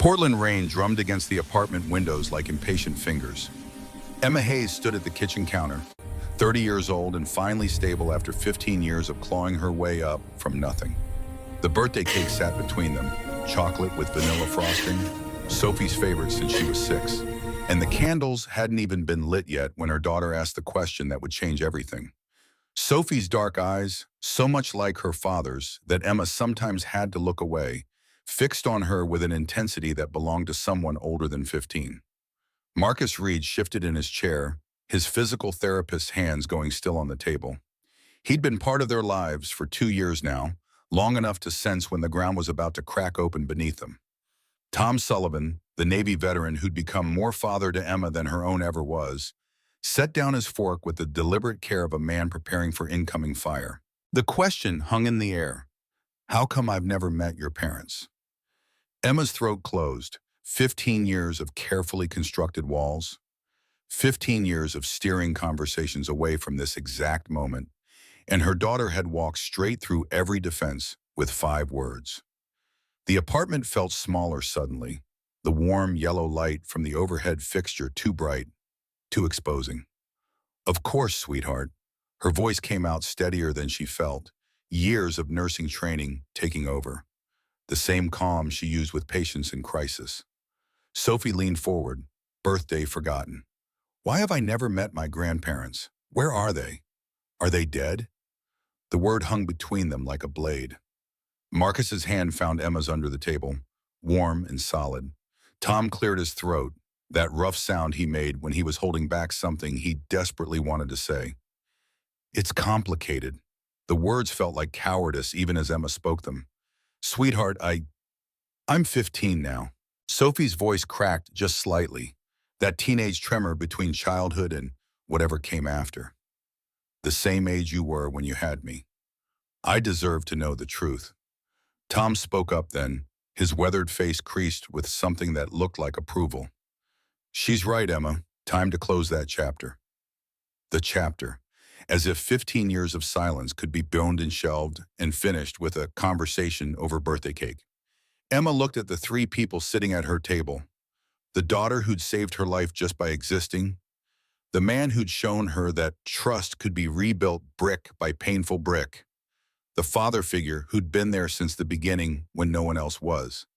Portland rain drummed against the apartment windows like impatient fingers. Emma Hayes stood at the kitchen counter, 30 years old and finally stable after 15 years of clawing her way up from nothing. The birthday cake sat between them, chocolate with vanilla frosting, Sophie's favorite since she was 6. And the candles hadn't even been lit yet when her daughter asked the question that would change everything. Sophie's dark eyes, so much like her father's that Emma sometimes had to look away, fixed on her with an intensity that belonged to someone older than 15. Marcus Reed shifted in his chair, his physical therapist's hands going still on the table. He'd been part of their lives for 2 years now, long enough to sense when the ground was about to crack open beneath them. Tom Sullivan, the Navy veteran who'd become more father to Emma than her own ever was, set down his fork with the deliberate care of a man preparing for incoming fire. The question hung in the air. How come I've never met your parents? Emma's throat closed. 15 years of carefully constructed walls. 15 years of steering conversations away from this exact moment. And her daughter had walked straight through every defense with 5 words. The apartment felt smaller suddenly, the warm yellow light from the overhead fixture too bright, too exposing. Of course, sweetheart. Her voice came out steadier than she felt, years of nursing training taking over. The same calm she used with patients in crisis. Sophie leaned forward, birthday forgotten. Why have I never met my grandparents? Where are they? Are they dead? The word hung between them like a blade. Marcus's hand found Emma's under the table, warm and solid. Tom cleared his throat, that rough sound he made when he was holding back something he desperately wanted to say. It's complicated. The words felt like cowardice even as Emma spoke them. Sweetheart, I'm 15 now. Sophie's voice cracked just slightly, that teenage tremor between childhood and whatever came after. The same age you were when you had me. I deserve to know the truth. Tom spoke up then, his weathered face creased with something that looked like approval. She's right, Emma. Time to close that chapter. The chapter. As if 15 years of silence could be boned and shelved and finished with a conversation over birthday cake. Emma looked at the 3 people sitting at her table. The daughter who'd saved her life just by existing. The man who'd shown her that trust could be rebuilt brick by painful brick. The father figure who'd been there since the beginning when no one else was.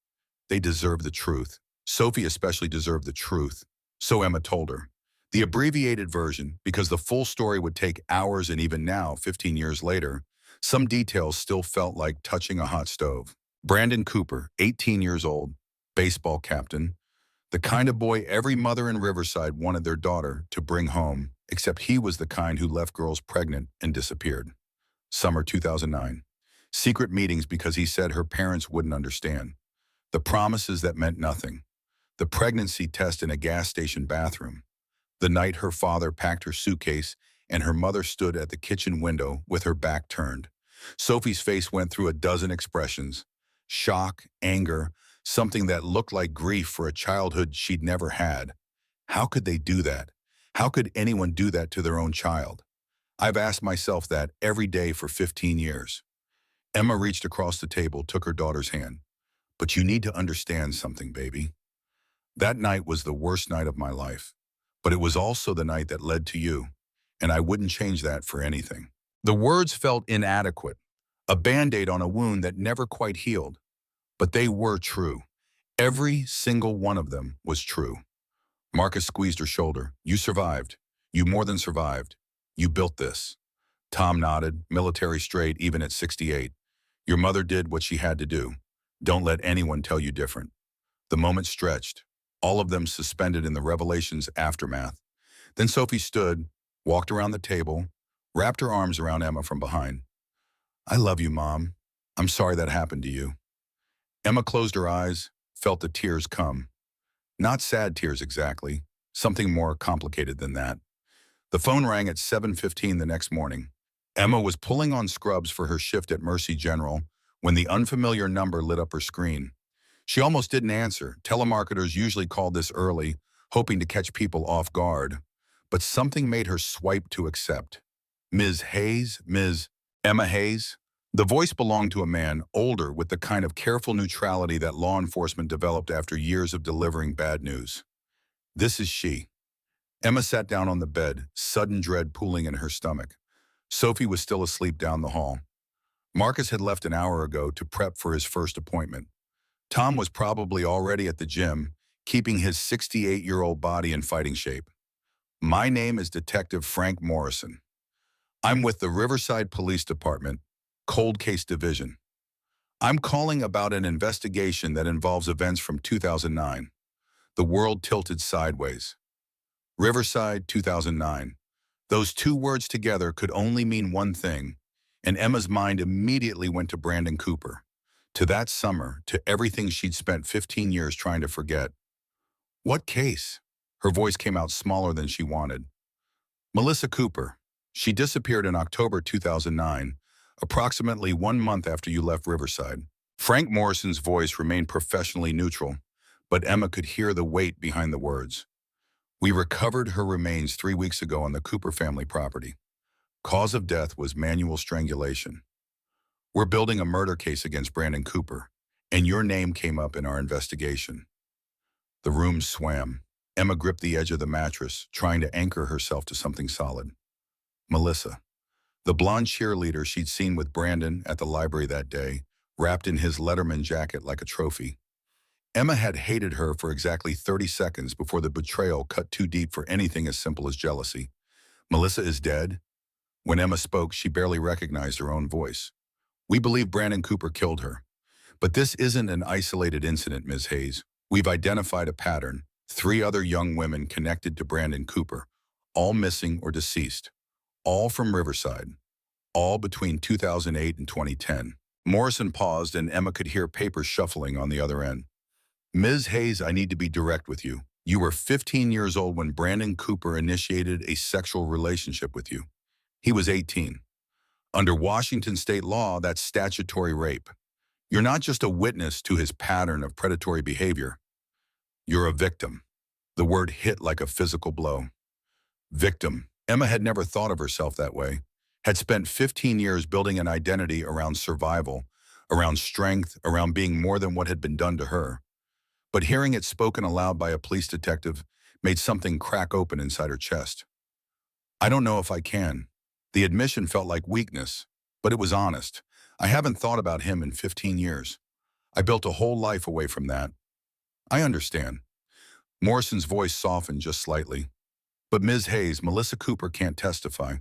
They deserve the truth. Sophie especially deserved the truth. So Emma told her. The abbreviated version, because the full story would take hours, and even now, 15 years later, some details still felt like touching a hot stove. Brandon Cooper, 18 years old, baseball captain, the kind of boy every mother in Riverside wanted their daughter to bring home, except he was the kind who left girls pregnant and disappeared. Summer 2009. Secret meetings because he said her parents wouldn't understand. The promises that meant nothing. The pregnancy test in a gas station bathroom. The night her father packed her suitcase and her mother stood at the kitchen window with her back turned. Sophie's face went through a dozen expressions. Shock, anger, something that looked like grief for a childhood she'd never had. How could they do that? How could anyone do that to their own child? I've asked myself that every day for 15 years. Emma reached across the table, took her daughter's hand. But you need to understand something, baby. That night was the worst night of my life. But it was also the night that led to you, and I wouldn't change that for anything. The words felt inadequate, a Band-Aid on a wound that never quite healed. But they were true. Every single one of them was true. Marcus squeezed her shoulder. You survived. You more than survived. You built this. Tom nodded, military straight even at 68. Your mother did what she had to do. Don't let anyone tell you different. The moment stretched, all of them suspended in the revelation's aftermath. Then Sophie stood, walked around the table, wrapped her arms around Emma from behind. I love you, Mom. I'm sorry that happened to you. Emma closed her eyes, felt the tears come. Not sad tears exactly, something more complicated than that. The phone rang at 7:15 the next morning. Emma was pulling on scrubs for her shift at Mercy General when the unfamiliar number lit up her screen. She almost didn't answer. Telemarketers usually called this early, hoping to catch people off guard. But something made her swipe to accept. Ms. Hayes? Ms. Emma Hayes? The voice belonged to a man older with the kind of careful neutrality that law enforcement developed after years of delivering bad news. This is she. Emma sat down on the bed, sudden dread pooling in her stomach. Sophie was still asleep down the hall. Marcus had left an hour ago to prep for his first appointment. Tom was probably already at the gym, keeping his 68-year-old body in fighting shape. My name is Detective Frank Morrison. I'm with the Riverside Police Department, Cold Case Division. I'm calling about an investigation that involves events from 2009. The world tilted sideways. Riverside, 2009. Those two words together could only mean one thing, and Emma's mind immediately went to Brandon Cooper, to that summer, to everything she'd spent 15 years trying to forget. What case? Her voice came out smaller than she wanted. Melissa Cooper. She disappeared in October 2009, approximately 1 month after you left Riverside. Frank Morrison's voice remained professionally neutral, but Emma could hear the weight behind the words. We recovered her remains 3 weeks ago on the Cooper family property. Cause of death was manual strangulation. We're building a murder case against Brandon Cooper, and your name came up in our investigation. The room swam. Emma gripped the edge of the mattress, trying to anchor herself to something solid. Melissa, the blonde cheerleader she'd seen with Brandon at the library that day, wrapped in his Letterman jacket like a trophy. Emma had hated her for exactly 30 seconds before the betrayal cut too deep for anything as simple as jealousy. Melissa is dead? When Emma spoke, she barely recognized her own voice. We believe Brandon Cooper killed her. But this isn't an isolated incident, Ms. Hayes. We've identified a pattern. 3 other young women connected to Brandon Cooper, all missing or deceased. All from Riverside. All between 2008 and 2010. Morrison paused and Emma could hear papers shuffling on the other end. Ms. Hayes, I need to be direct with you. You were 15 years old when Brandon Cooper initiated a sexual relationship with you. He was 18. Under Washington state law, that's statutory rape. You're not just a witness to his pattern of predatory behavior. You're a victim. The word hit like a physical blow. Victim. Emma had never thought of herself that way, had spent 15 years building an identity around survival, around strength, around being more than what had been done to her. But hearing it spoken aloud by a police detective made something crack open inside her chest. I don't know if I can. The admission felt like weakness, but it was honest. I haven't thought about him in 15 years. I built a whole life away from that. I understand. Morrison's voice softened just slightly. But Ms. Hayes, Melissa Cooper can't testify.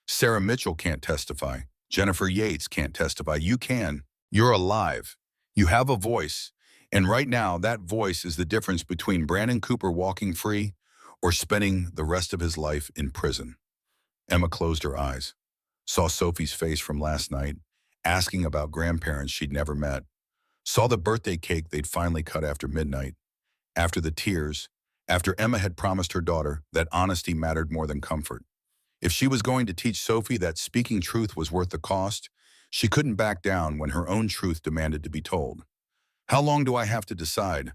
Sarah Mitchell can't testify. Jennifer Yates can't testify. You can. You're alive. You have a voice. And right now, that voice is the difference between Brandon Cooper walking free or spending the rest of his life in prison. Emma closed her eyes, saw Sophie's face from last night, asking about grandparents she'd never met, saw the birthday cake they'd finally cut after midnight, after the tears, after Emma had promised her daughter that honesty mattered more than comfort. If she was going to teach Sophie that speaking truth was worth the cost, she couldn't back down when her own truth demanded to be told. How long do I have to decide?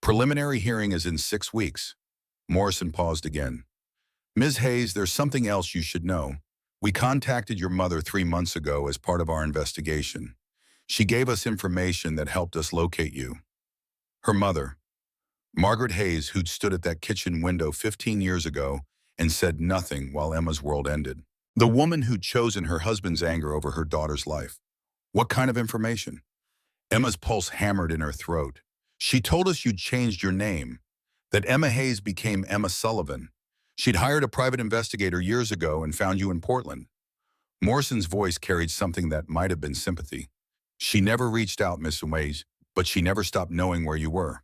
Preliminary hearing is in 6 weeks. Morrison paused again. Ms. Hayes, there's something else you should know. We contacted your mother 3 months ago as part of our investigation. She gave us information that helped us locate you. Her mother, Margaret Hayes, who'd stood at that kitchen window 15 years ago and said nothing while Emma's world ended. The woman who'd chosen her husband's anger over her daughter's life. What kind of information? Emma's pulse hammered in her throat. She told us you'd changed your name, that Emma Hayes became Emma Sullivan. She'd hired a private investigator years ago and found you in Portland. Morrison's voice carried something that might have been sympathy. She never reached out, Miss Hayes, but she never stopped knowing where you were.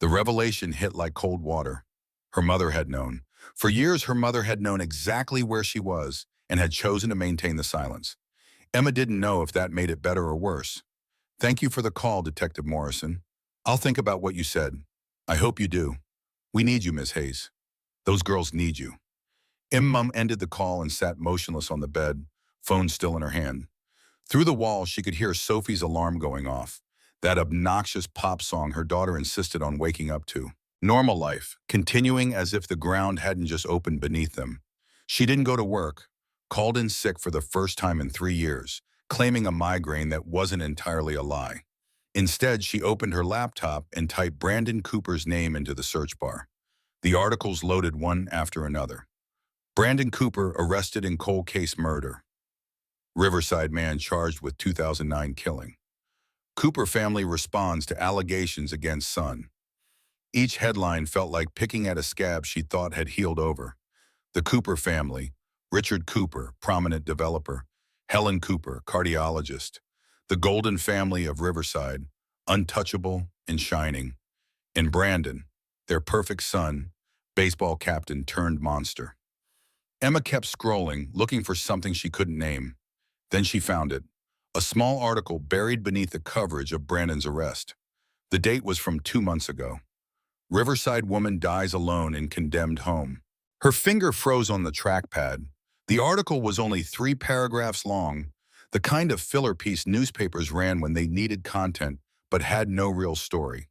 The revelation hit like cold water. Her mother had known. For years, her mother had known exactly where she was and had chosen to maintain the silence. Emma didn't know if that made it better or worse. Thank you for the call, Detective Morrison. I'll think about what you said. I hope you do. We need you, Miss Hayes. Those girls need you. Emma ended the call and sat motionless on the bed, phone still in her hand. Through the wall, she could hear Sophie's alarm going off, that obnoxious pop song her daughter insisted on waking up to. Normal life, continuing as if the ground hadn't just opened beneath them. She didn't go to work, called in sick for the first time in 3 years, claiming a migraine that wasn't entirely a lie. Instead, she opened her laptop and typed Brandon Cooper's name into the search bar. The articles loaded one after another. Brandon Cooper arrested in cold case murder. Riverside man charged with 2009 killing. Cooper family responds to allegations against son. Each headline felt like picking at a scab she thought had healed over. The Cooper family, Richard Cooper, prominent developer, Helen Cooper, cardiologist, the Golden family of Riverside, untouchable and shining, and Brandon, their perfect son, baseball captain turned monster. Emma kept scrolling, looking for something she couldn't name. Then she found it, a small article buried beneath the coverage of Brandon's arrest. The date was from 2 months ago. Riverside woman dies alone in condemned home. Her finger froze on the trackpad. The article was only 3 paragraphs long, the kind of filler piece newspapers ran when they needed content but had no real story.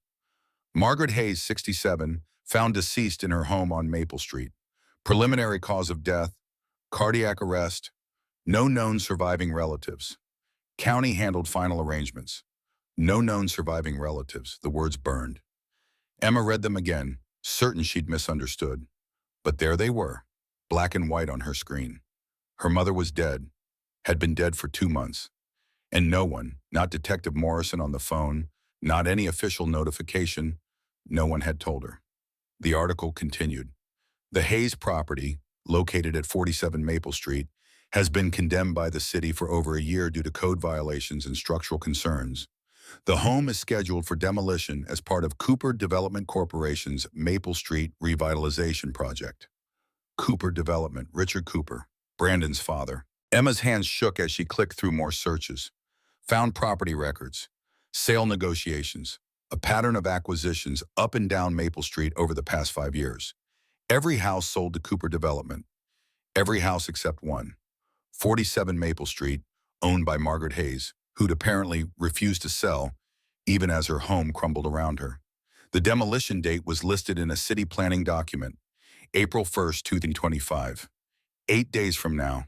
Margaret Hayes, 67, found deceased in her home on Maple Street. Preliminary cause of death, cardiac arrest, no known surviving relatives. County handled final arrangements. No known surviving relatives, the words burned. Emma read them again, certain she'd misunderstood. But there they were, black and white on her screen. Her mother was dead, had been dead for 2 months. And no one, not Detective Morrison on the phone, not any official notification, no one had told her. The article continued. The Hayes property, located at 47 Maple Street, has been condemned by the city for over a year due to code violations and structural concerns. The home is scheduled for demolition as part of Cooper Development Corporation's Maple Street Revitalization Project. Cooper Development, Richard Cooper, Brandon's father. Emma's hands shook as she clicked through more searches. Found property records, sale negotiations, a pattern of acquisitions up and down Maple Street over the past 5 years. Every house sold to Cooper Development. Every house except one. 47 Maple Street, owned by Margaret Hayes, who'd apparently refused to sell, even as her home crumbled around her. The demolition date was listed in a city planning document, April 1st, 2025. 8 days from now.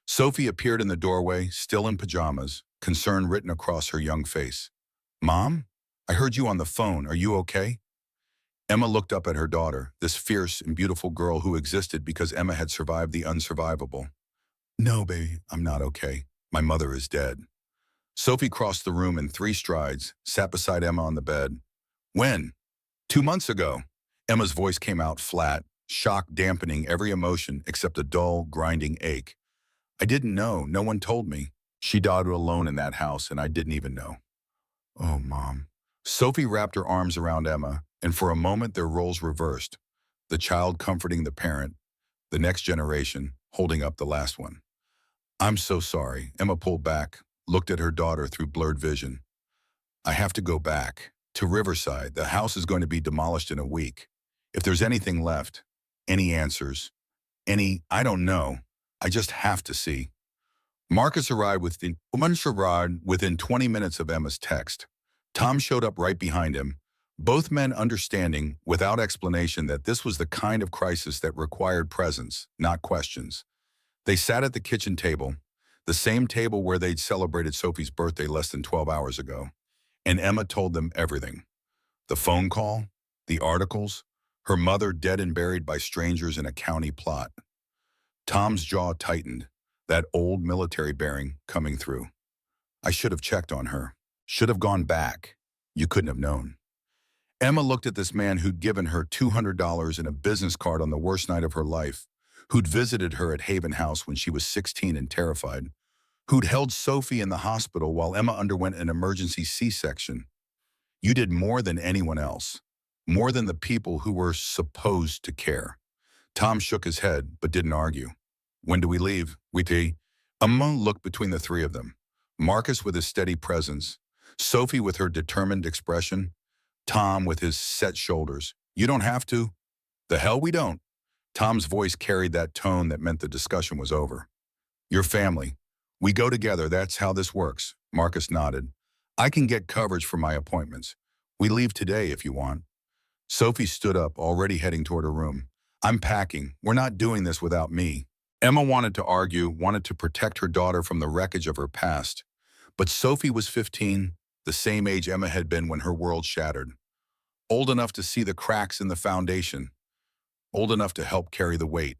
Sophie appeared in the doorway, still in pajamas, concern written across her young face. "Mom? I heard you on the phone. Are you okay?" Emma looked up at her daughter, this fierce and beautiful girl who existed because Emma had survived the unsurvivable. "No, baby, I'm not okay. My mother is dead." Sophie crossed the room in 3 strides, sat beside Emma on the bed. "When?" 2 months ago." Emma's voice came out flat, shock dampening every emotion except a dull, grinding ache. "I didn't know. No one told me. She died alone in that house, and I didn't even know." "Oh, Mom." Sophie wrapped her arms around Emma, and for a moment their roles reversed, the child comforting the parent, the next generation holding up the last one. "I'm so sorry." Emma pulled back, looked at her daughter through blurred vision. "I have to go back. To Riverside. The house is going to be demolished in a week. If there's anything left, any answers, I don't know. I just have to see." Marcus arrived within 20 minutes of Emma's text. Tom showed up right behind him, both men understanding without explanation that this was the kind of crisis that required presence, not questions. They sat at the kitchen table, the same table where they'd celebrated Sophie's birthday less than 12 hours ago, and Emma told them everything. The phone call, the articles, her mother dead and buried by strangers in a county plot. Tom's jaw tightened, that old military bearing coming through. "I should have checked on her. Should have gone back. You couldn't have known." Emma looked at this man who'd given her $200 and a business card on the worst night of her life, who'd visited her at Haven House when she was 16 and terrified, who'd held Sophie in the hospital while Emma underwent an emergency C-section. "You did more than anyone else, more than the people who were supposed to care." Tom shook his head, but didn't argue. "When do we leave?" Emma looked between the 3 of them, Marcus with his steady presence, Sophie with her determined expression, Tom with his set shoulders. "You don't have to." "The hell we don't." Tom's voice carried that tone that meant the discussion was over. "Your family. We go together, that's how this works." Marcus nodded. "I can get coverage for my appointments. We leave today if you want." Sophie stood up, already heading toward her room. "I'm packing. We're not doing this without me." Emma wanted to argue, wanted to protect her daughter from the wreckage of her past. But Sophie was 15, the same age Emma had been when her world shattered. Old enough to see the cracks in the foundation, old enough to help carry the weight.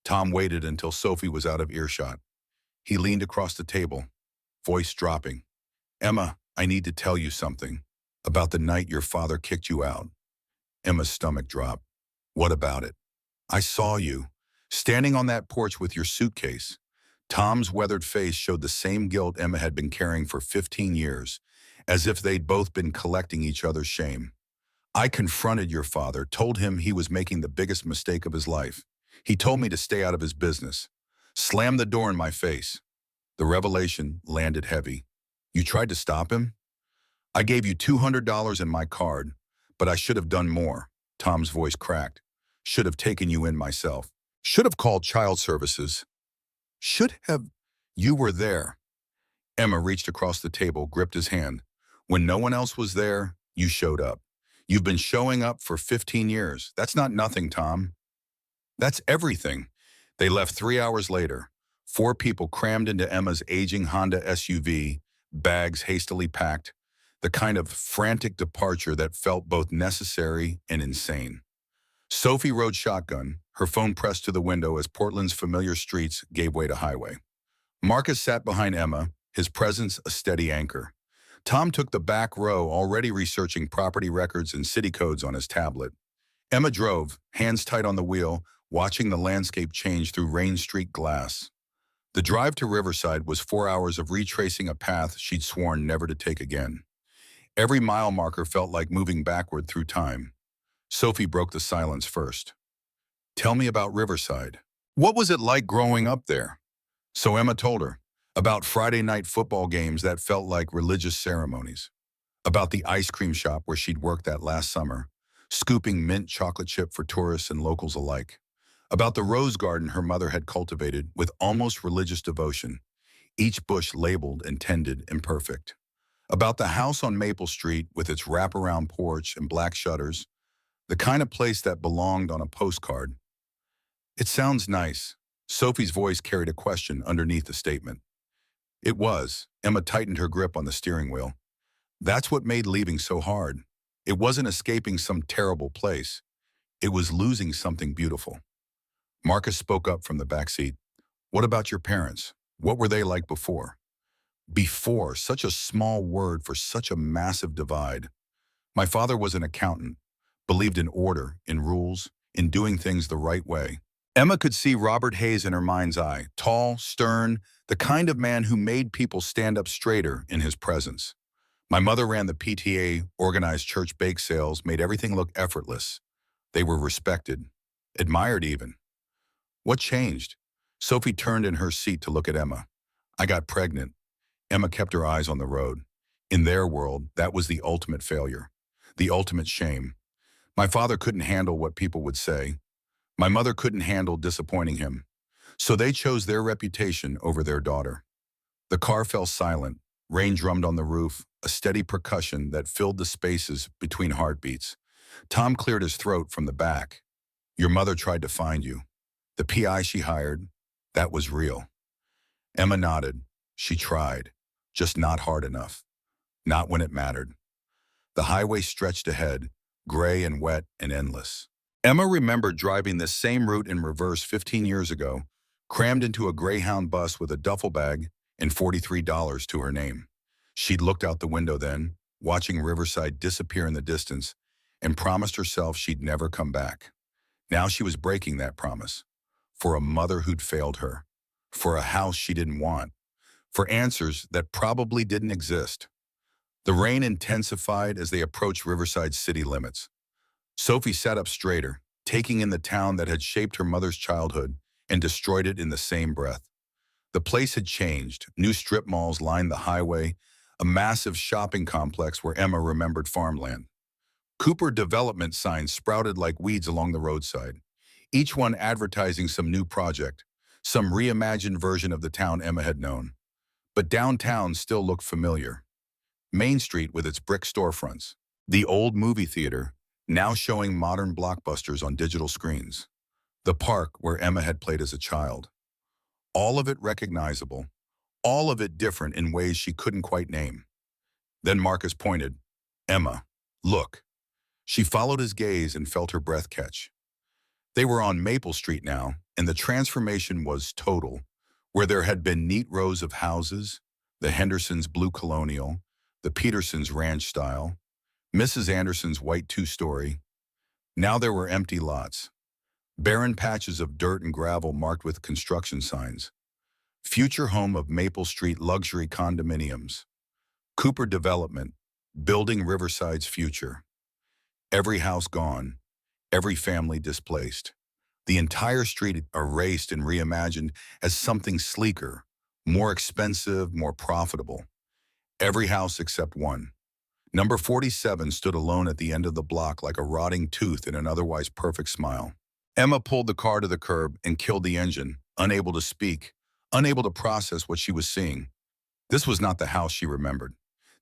Tom waited until Sophie was out of earshot. He leaned across the table, voice dropping. Emma, I need to tell you something about the night your father kicked you out. Emma's stomach dropped. What about it? I saw you, standing on that porch with your suitcase. Tom's weathered face showed the same guilt Emma had been carrying for 15 years, as if they'd both been collecting each other's shame. I confronted your father, told him he was making the biggest mistake of his life. He told me to stay out of his business. Slammed the door in my face. The revelation landed heavy. You tried to stop him? I gave you $200 in my card, but I should have done more. Tom's voice cracked. Should have taken you in myself. Should have called child services. Should have. You were there. Emma reached across the table, gripped his hand. When no one else was there, you showed up. You've been showing up for 15 years. That's not nothing, Tom. That's everything. They left 3 hours later. 4 people crammed into Emma's aging Honda SUV, bags hastily packed, the kind of frantic departure that felt both necessary and insane. Sophie rode shotgun, her phone pressed to the window as Portland's familiar streets gave way to highway. Marcus sat behind Emma, his presence a steady anchor. Tom took the back row, already researching property records and city codes on his tablet. Emma drove, hands tight on the wheel, watching the landscape change through rain streaked glass. The drive to Riverside was 4 hours of retracing a path she'd sworn never to take again. Every mile marker felt like moving backward through time. Sophie broke the silence first. Tell me about Riverside. What was it like growing up there? So Emma told her about Friday night football games that felt like religious ceremonies, about the ice cream shop where she'd worked that last summer, scooping mint chocolate chip for tourists and locals alike, about the rose garden her mother had cultivated with almost religious devotion, each bush labeled and tended imperfect, about the house on Maple Street with its wraparound porch and black shutters, the kind of place that belonged on a postcard. It sounds nice. Sophie's voice carried a question underneath the statement. It was. Emma tightened her grip on the steering wheel. That's what made leaving so hard. It wasn't escaping some terrible place. It was losing something beautiful. Marcus spoke up from the back seat. What about your parents? What were they like before? Before, such a small word for such a massive divide. My father was an accountant, believed in order, in rules, in doing things the right way. Emma could see Robert Hayes in her mind's eye, tall, stern, the kind of man who made people stand up straighter in his presence. My mother ran the PTA, organized church bake sales, made everything look effortless. They were respected, admired even. What changed? Sophie turned in her seat to look at Emma. I got pregnant. Emma kept her eyes on the road. In their world, that was the ultimate failure, the ultimate shame. My father couldn't handle what people would say. My mother couldn't handle disappointing him. So they chose their reputation over their daughter. The car fell silent. Rain drummed on the roof, a steady percussion that filled the spaces between heartbeats. Tom cleared his throat from the back. Your mother tried to find you. The PI she hired, that was real. Emma nodded. She tried, just not hard enough. Not when it mattered. The highway stretched ahead, gray and wet and endless. Emma remembered driving this same route in reverse 15 years ago, crammed into a Greyhound bus with a duffel bag and $43 to her name. She'd looked out the window then, watching Riverside disappear in the distance, and promised herself she'd never come back. Now she was breaking that promise. For a mother who'd failed her. For a house she didn't want. For answers that probably didn't exist. The rain intensified as they approached Riverside's city limits. Sophie sat up straighter, taking in the town that had shaped her mother's childhood and destroyed it in the same breath. The place had changed. New strip malls lined the highway, a massive shopping complex where Emma remembered farmland. Cooper development signs sprouted like weeds along the roadside, each one advertising some new project, some reimagined version of the town Emma had known. But downtown still looked familiar. Main Street with its brick storefronts, the old movie theater, now showing modern blockbusters on digital screens. The park where Emma had played as a child. All of it recognizable, all of it different in ways she couldn't quite name. Then Marcus pointed. Emma, look. She followed his gaze and felt her breath catch. They were on Maple Street now, and the transformation was total. Where there had been neat rows of houses, the Hendersons' blue colonial, the Petersons' ranch style, Mrs. Anderson's white two-story, now there were empty lots, barren patches of dirt and gravel marked with construction signs. Future home of Maple Street luxury condominiums. Cooper Development, building Riverside's future. Every house gone, every family displaced. The entire street erased and reimagined as something sleeker, more expensive, more profitable. Every house except one. Number 47 stood alone at the end of the block like a rotting tooth in an otherwise perfect smile. Emma pulled the car to the curb and killed the engine, unable to speak, unable to process what she was seeing. This was not the house she remembered.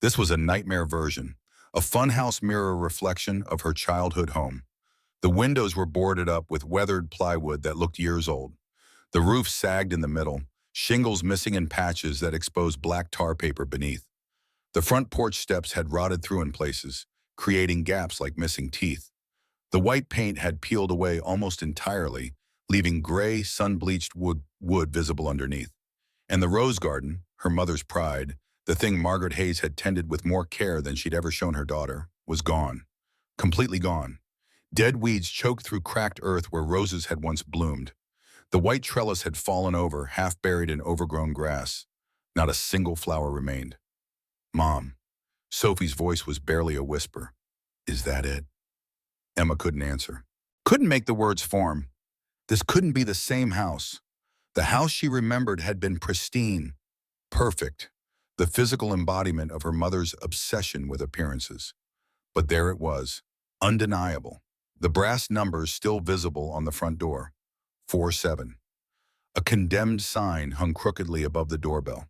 This was a nightmare version, a funhouse mirror reflection of her childhood home. The windows were boarded up with weathered plywood that looked years old. The roof sagged in the middle, shingles missing in patches that exposed black tar paper beneath. The front porch steps had rotted through in places, creating gaps like missing teeth. The white paint had peeled away almost entirely, leaving gray, sun-bleached wood visible underneath. And the rose garden, her mother's pride, the thing Margaret Hayes had tended with more care than she'd ever shown her daughter, was gone. Completely gone. Dead weeds choked through cracked earth where roses had once bloomed. The white trellis had fallen over, half buried in overgrown grass. Not a single flower remained. Mom. Sophie's voice was barely a whisper. Is that it? Emma couldn't answer. Couldn't make the words form. This couldn't be the same house. The house she remembered had been pristine, perfect, the physical embodiment of her mother's obsession with appearances. But there it was, undeniable. The brass numbers still visible on the front door, 47. A condemned sign hung crookedly above the doorbell.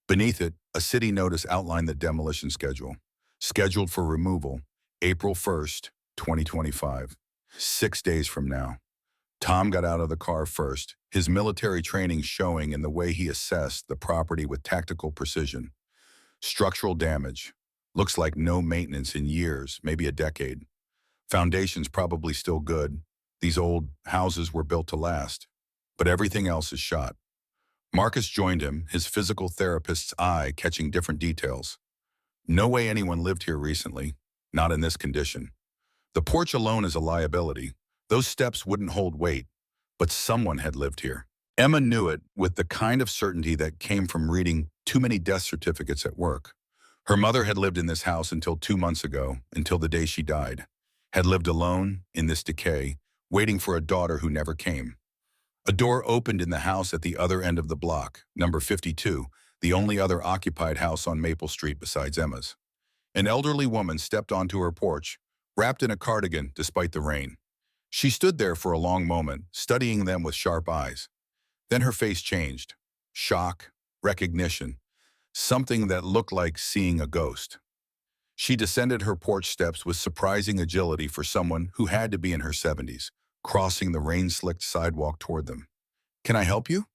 Beneath it, a city notice outlined the demolition schedule. Scheduled for removal, April 1st, 2025. 6 days from now. Tom got out of the car first, his military training showing in the way he assessed the property with tactical precision. Structural damage. Looks like no maintenance in years, maybe a decade. Foundation's probably still good. These old houses were built to last. But everything else is shot. Marcus joined him, his physical therapist's eye catching different details. No way anyone lived here recently, not in this condition. The porch alone is a liability. Those steps wouldn't hold weight, but someone had lived here. Emma knew it with the kind of certainty that came from reading too many death certificates at work. Her mother had lived in this house until 2 months ago, until the day she died. Had lived alone, in this decay, waiting for a daughter who never came. A door opened in the house at the other end of the block, number 52, the only other occupied house on Maple Street besides Emma's. An elderly woman stepped onto her porch, wrapped in a cardigan despite the rain. She stood there for a long moment, studying them with sharp eyes. Then her face changed. Shock, recognition, something that looked like seeing a ghost. She descended her porch steps with surprising agility for someone who had to be in her 70s, crossing the rain-slicked sidewalk toward them. Can I help you?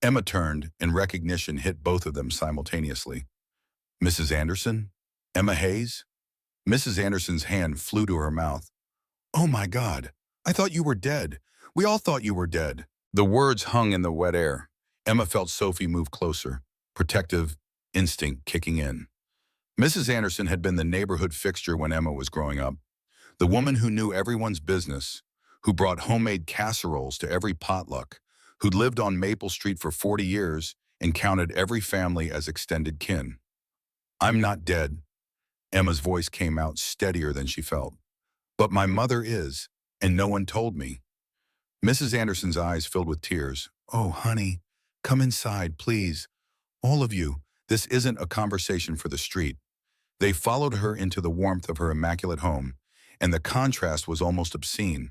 Emma turned, and recognition hit both of them simultaneously. Mrs. Anderson? Emma Hayes? Mrs. Anderson's hand flew to her mouth. Oh my God, I thought you were dead. We all thought you were dead. The words hung in the wet air. Emma felt Sophie move closer, protective instinct kicking in. Mrs. Anderson had been the neighborhood fixture when Emma was growing up. The woman who knew everyone's business, who brought homemade casseroles to every potluck, who'd lived on Maple Street for 40 years and counted every family as extended kin. I'm not dead. Emma's voice came out steadier than she felt. But my mother is, and no one told me. Mrs. Anderson's eyes filled with tears. Oh, honey, come inside, please. All of you, this isn't a conversation for the street. They followed her into the warmth of her immaculate home, and the contrast was almost obscene.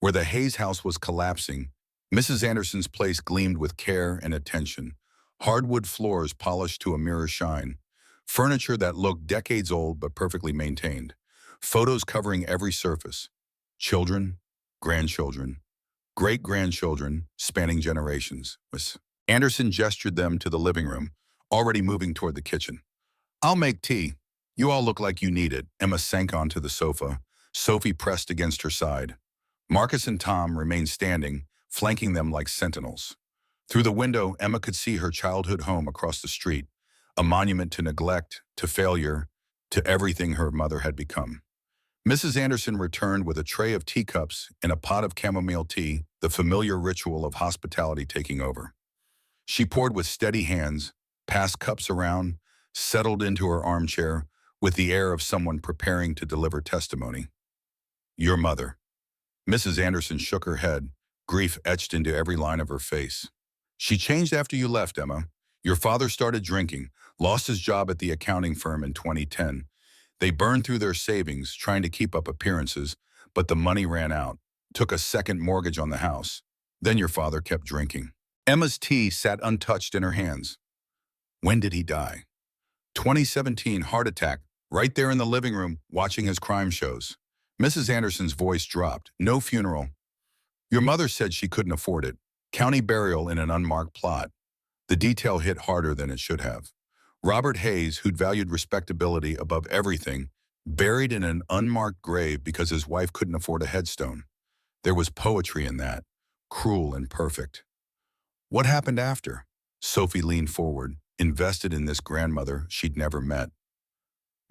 Where the Hayes house was collapsing, Mrs. Anderson's place gleamed with care and attention. Hardwood floors polished to a mirror shine. Furniture that looked decades old but perfectly maintained. Photos covering every surface. Children, grandchildren, great-grandchildren, spanning generations. Anderson gestured them to the living room, already moving toward the kitchen. I'll make tea. You all look like you need it. Emma sank onto the sofa. Sophie pressed against her side. Marcus and Tom remained standing, flanking them like sentinels. Through the window, Emma could see her childhood home across the street, a monument to neglect, to failure, to everything her mother had become. Mrs. Anderson returned with a tray of teacups and a pot of chamomile tea, the familiar ritual of hospitality taking over. She poured with steady hands, passed cups around, settled into her armchair with the air of someone preparing to deliver testimony. Your mother. Mrs. Anderson shook her head, grief etched into every line of her face. She changed after you left, Emma. Your father started drinking, lost his job at the accounting firm in 2010. They burned through their savings, trying to keep up appearances, but the money ran out. Took a second mortgage on the house. Then your father kept drinking. Emma's tea sat untouched in her hands. When did he die? 2017, heart attack, right there in the living room, watching his crime shows. Mrs. Anderson's voice dropped. No funeral. Your mother said she couldn't afford it. County burial in an unmarked plot. The detail hit harder than it should have. Robert Hayes, who'd valued respectability above everything, buried in an unmarked grave because his wife couldn't afford a headstone. There was poetry in that, cruel and perfect. What happened after? Sophie leaned forward, invested in this grandmother she'd never met.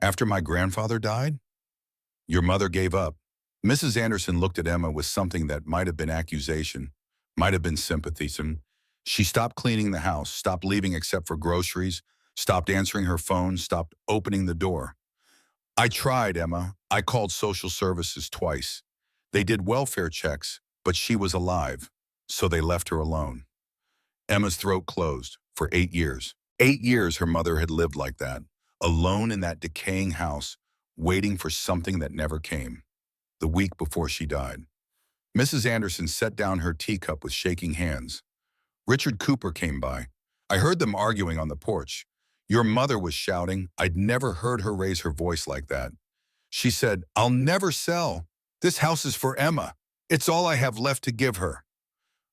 After my grandfather died? Your mother gave up. Mrs. Anderson looked at Emma with something that might have been accusation, might have been sympathy. She stopped cleaning the house, stopped leaving except for groceries, stopped answering her phone, stopped opening the door. I tried, Emma. I called social services twice. They did welfare checks, but she was alive, so they left her alone. Emma's throat closed. For 8 years. 8 years her mother had lived like that, alone in that decaying house, waiting for something that never came. The week before she died. Mrs. Anderson set down her teacup with shaking hands. Richard Cooper came by. I heard them arguing on the porch. Your mother was shouting. I'd never heard her raise her voice like that. She said, I'll never sell. This house is for Emma. It's all I have left to give her.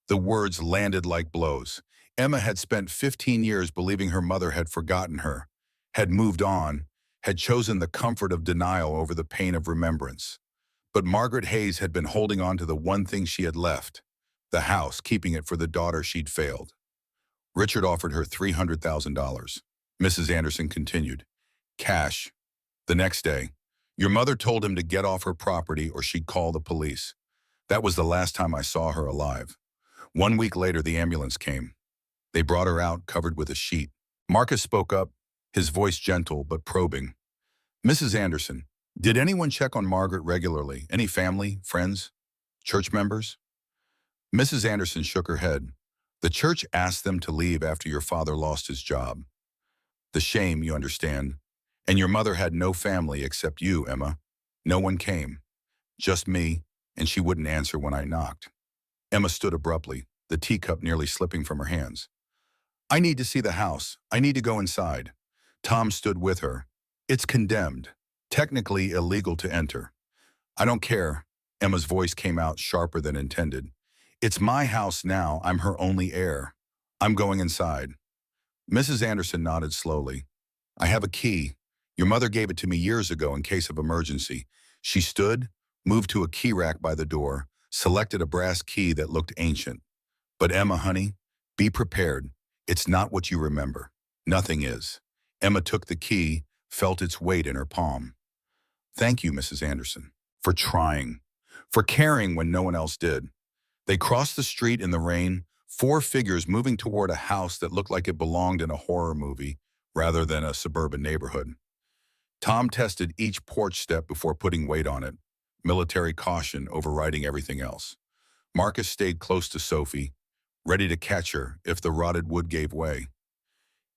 The words landed like blows. Emma had spent 15 years believing her mother had forgotten her, had moved on, had chosen the comfort of denial over the pain of remembrance. But Margaret Hayes had been holding on to the one thing she had left, the house, keeping it for the daughter she'd failed. Richard offered her $300,000. Mrs. Anderson continued, cash. The next day, your mother told him to get off her property or she'd call the police. That was the last time I saw her alive. 1 week later, the ambulance came. They brought her out, covered with a sheet. Marcus spoke up, his voice gentle but probing. Mrs. Anderson, did anyone check on Margaret regularly? Any family, friends, church members? Mrs. Anderson shook her head. The church asked them to leave after your father lost his job. The shame, you understand. And your mother had no family except you, Emma. No one came. Just me, and she wouldn't answer when I knocked. Emma stood abruptly, the teacup nearly slipping from her hands. I need to see the house. I need to go inside. Tom stood with her. It's condemned. Technically illegal to enter. I don't care. Emma's voice came out sharper than intended. It's my house now. I'm her only heir. I'm going inside. Mrs. Anderson nodded slowly. I have a key. Your mother gave it to me years ago in case of emergency. She stood, moved to a key rack by the door, selected a brass key that looked ancient. But Emma, honey, be prepared. It's not what you remember. Nothing is. Emma took the key, felt its weight in her palm. Thank you, Mrs. Anderson, for trying, for caring when no one else did. They crossed the street in the rain, 4 figures moving toward a house that looked like it belonged in a horror movie rather than a suburban neighborhood. Tom tested each porch step before putting weight on it, military caution overriding everything else. Marcus stayed close to Sophie, ready to catch her if the rotted wood gave way.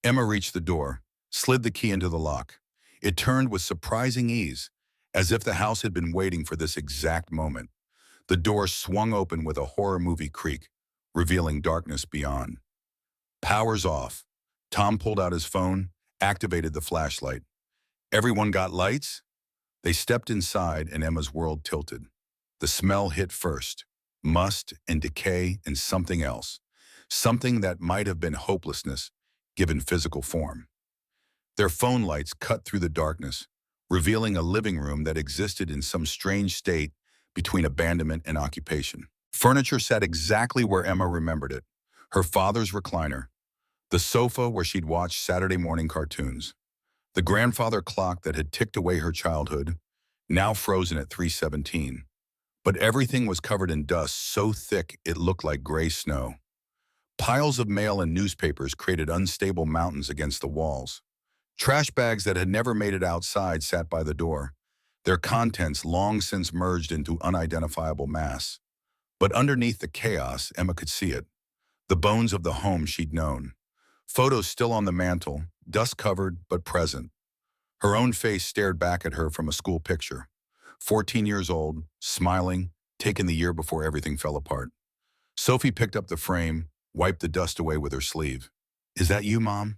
Emma reached the door, slid the key into the lock. It turned with surprising ease, as if the house had been waiting for this exact moment. The door swung open with a horror movie creak, revealing darkness beyond. Power's off. Tom pulled out his phone, activated the flashlight. Everyone got lights? They stepped inside and Emma's world tilted. The smell hit first. Must and decay and something else. something that might have been hopelessness given physical form. Their phone lights cut through the darkness, revealing a living room that existed in some strange state between abandonment and occupation. Furniture sat exactly where Emma remembered it, her father's recliner, the sofa where she'd watched Saturday morning cartoons, the grandfather clock that had ticked away her childhood, now frozen at 3:17. But everything was covered in dust so thick it looked like gray snow. Piles of mail and newspapers created unstable mountains against the walls. Trash bags that had never made it outside sat by the door, their contents long since merged into unidentifiable mass. But underneath the chaos, Emma could see it, the bones of the home she'd known. Photos still on the mantle, dust-covered but present. Her own face stared back at her from a school picture. 14 years old, smiling, taken the year before everything fell apart. Sophie picked up the frame, wiped the dust away with her sleeve. "Is that you, Mom?"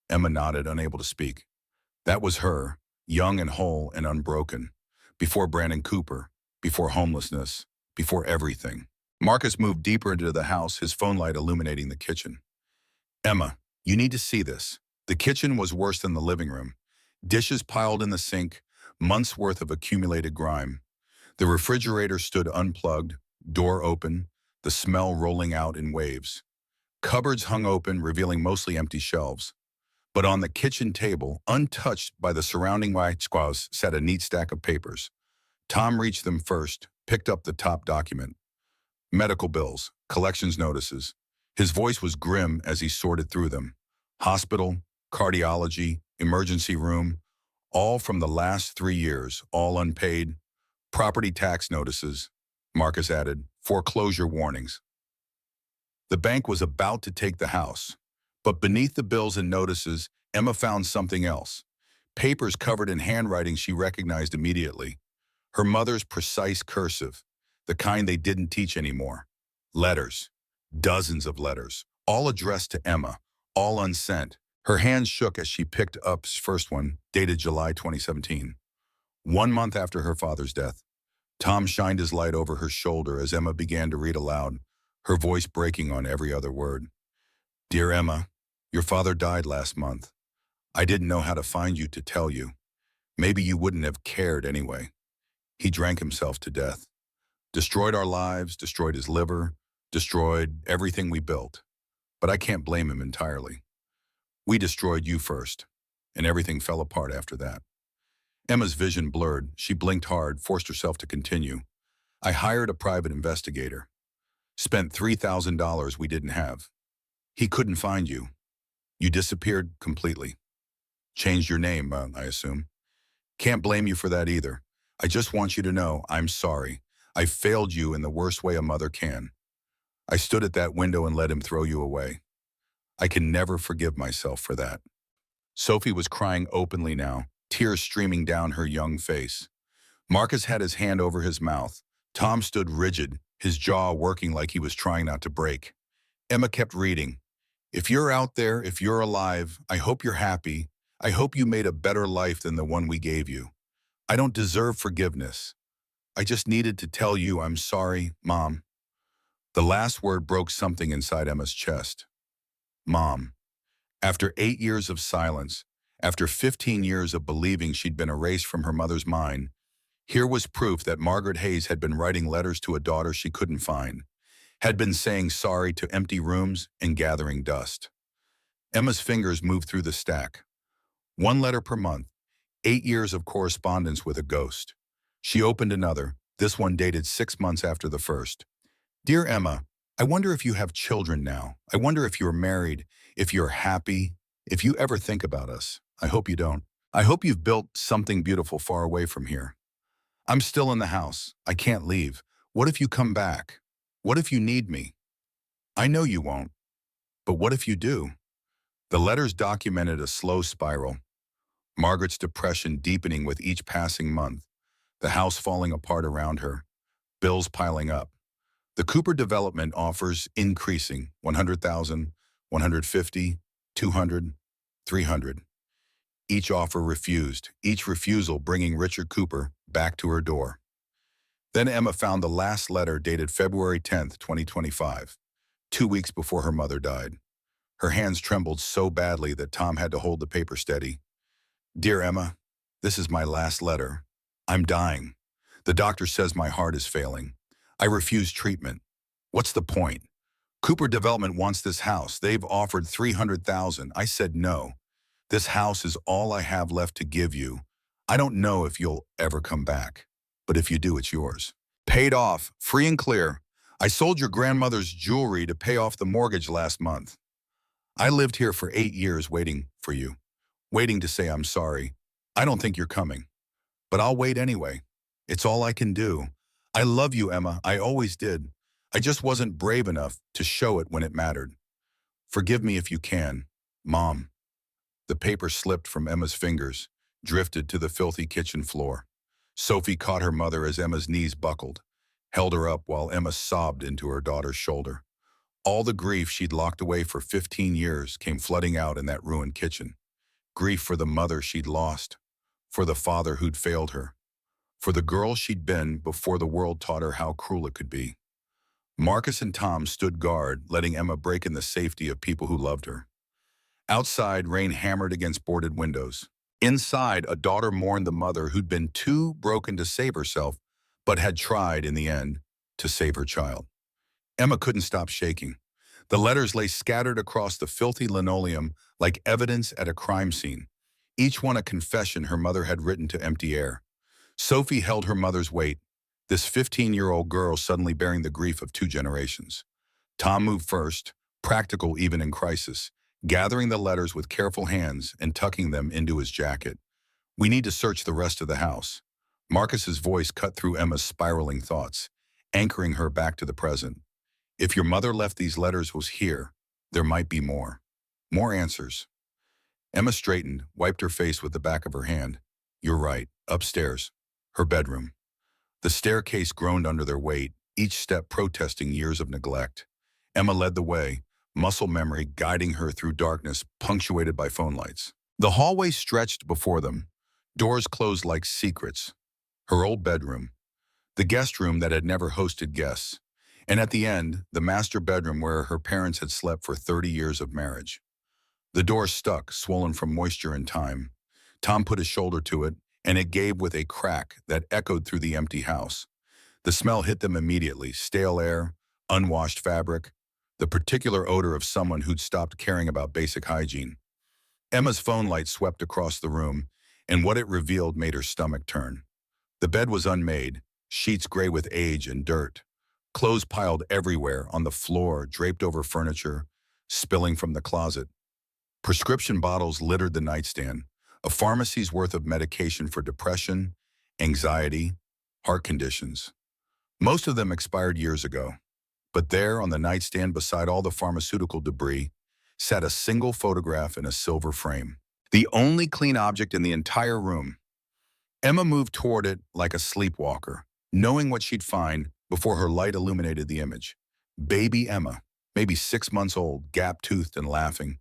Emma nodded, unable to speak. That was her, young and whole and unbroken. Before Brandon Cooper, before homelessness, before everything. Marcus moved deeper into the house, his phone light illuminating the kitchen. "Emma, you need to see this." The kitchen was worse than the living room. Dishes piled in the sink, months' worth of accumulated grime. The refrigerator stood unplugged, door open, the smell rolling out in waves. Cupboards hung open, revealing mostly empty shelves. But on the kitchen table, untouched by the surrounding white squaws, sat a neat stack of papers. Tom reached them first, picked up the top document. Medical bills, collections notices. His voice was grim as he sorted through them. Hospital, cardiology, emergency room, all from the last 3 years, all unpaid. Property tax notices, Marcus added, foreclosure warnings. The bank was about to take the house. But beneath the bills and notices, Emma found something else. Papers covered in handwriting she recognized immediately. Her mother's precise cursive, the kind they didn't teach anymore. Letters, dozens of letters, all addressed to Emma, all unsent. Her hands shook as she picked up the first one, dated July 2017. 1 month after her father's death. Tom shined his light over her shoulder as Emma began to read aloud, her voice breaking on every other word. "Dear Emma, your father died last month. I didn't know how to find you to tell you. Maybe you wouldn't have cared anyway. He drank himself to death. Destroyed our lives, destroyed his liver, destroyed everything we built. But I can't blame him entirely. We destroyed you first, and everything fell apart after that." Emma's vision blurred. She blinked hard, forced herself to continue. "I hired a private investigator. Spent $3,000 we didn't have. He couldn't find you. You disappeared completely. Changed your name, I assume. Can't blame you for that either. I just want you to know I'm sorry. I failed you in the worst way a mother can. I stood at that window and let him throw you away. I can never forgive myself for that." Sophie was crying openly now, tears streaming down her young face. Marcus had his hand over his mouth. Tom stood rigid, his jaw working like he was trying not to break. Emma kept reading. "If you're out there, if you're alive, I hope you're happy. I hope you made a better life than the one we gave you. I don't deserve forgiveness. I just needed to tell you I'm sorry, Mom." The last word broke something inside Emma's chest. Mom. After 8 years of silence, after 15 years of believing she'd been erased from her mother's mind, here was proof that Margaret Hayes had been writing letters to a daughter she couldn't find, had been saying sorry to empty rooms and gathering dust. Emma's fingers moved through the stack. 1 letter per month, 8 years of correspondence with a ghost. She opened another, this one dated 6 months after the first. "Dear Emma, I wonder if you have children now. I wonder if you're married, if you're happy, if you ever think about us. I hope you don't. I hope you've built something beautiful far away from here. I'm still in the house. I can't leave. What if you come back? What if you need me? I know you won't. But what if you do?" The letters documented a slow spiral. Margaret's depression deepening with each passing month, the house falling apart around her, bills piling up. The Cooper development offers increasing 100,000, 150, 200, 300. Each offer refused, each refusal bringing Richard Cooper back to her door. Then Emma found the last letter dated February 10th, 2025. 2 weeks before her mother died. Her hands trembled so badly that Tom had to hold the paper steady. "Dear Emma, this is my last letter. I'm dying. The doctor says my heart is failing. I refuse treatment. What's the point? Cooper Development wants this house. They've offered $300,000. I said no. This house is all I have left to give you. I don't know if you'll ever come back, but if you do, it's yours. Paid off, free and clear. I sold your grandmother's jewelry to pay off the mortgage last month. I lived here for 8 years waiting for you, waiting to say I'm sorry. I don't think you're coming, but I'll wait anyway. It's all I can do. I love you, Emma. I always did. I just wasn't brave enough to show it when it mattered. Forgive me if you can, Mom." The paper slipped from Emma's fingers, drifted to the filthy kitchen floor. Sophie caught her mother as Emma's knees buckled, held her up while Emma sobbed into her daughter's shoulder. All the grief she'd locked away for 15 years came flooding out in that ruined kitchen. Grief for the mother she'd lost, for the father who'd failed her, for the girl she'd been before the world taught her how cruel it could be. Marcus and Tom stood guard, letting Emma break in the safety of people who loved her. Outside, rain hammered against boarded windows. Inside, a daughter mourned the mother who'd been too broken to save herself, but had tried, in the end, to save her child. Emma couldn't stop shaking. The letters lay scattered across the filthy linoleum like evidence at a crime scene, each one a confession her mother had written to empty air. Sophie held her mother's weight, this 15-year-old girl suddenly bearing the grief of 2 generations. Tom moved first, practical even in crisis, gathering the letters with careful hands and tucking them into his jacket. "We need to search the rest of the house." Marcus's voice cut through Emma's spiraling thoughts, anchoring her back to the present. "If your mother left these letters was here, there might be more. More answers." Emma straightened, wiped her face with the back of her hand. "You're right. Upstairs. Her bedroom." The staircase groaned under their weight, each step protesting years of neglect. Emma led the way, muscle memory guiding her through darkness punctuated by phone lights. The hallway stretched before them, doors closed like secrets. Her old bedroom, the guest room that had never hosted guests, and at the end, the master bedroom where her parents had slept for 30 years of marriage. The door stuck, swollen from moisture and time. Tom put his shoulder to it, and it gave with a crack that echoed through the empty house. The smell hit them immediately, stale air, unwashed fabric, the particular odor of someone who'd stopped caring about basic hygiene. Emma's phone light swept across the room, and what it revealed made her stomach turn. The bed was unmade, sheets gray with age and dirt. Clothes piled everywhere, on the floor, draped over furniture, spilling from the closet. Prescription bottles littered the nightstand, a pharmacy's worth of medication for depression, anxiety, heart conditions. Most of them expired years ago. But there, on the nightstand beside all the pharmaceutical debris, sat a single photograph in a silver frame. The only clean object in the entire room. Emma moved toward it like a sleepwalker, knowing what she'd find before her light illuminated the image. Baby Emma, maybe 6 months old, gap-toothed and laughing,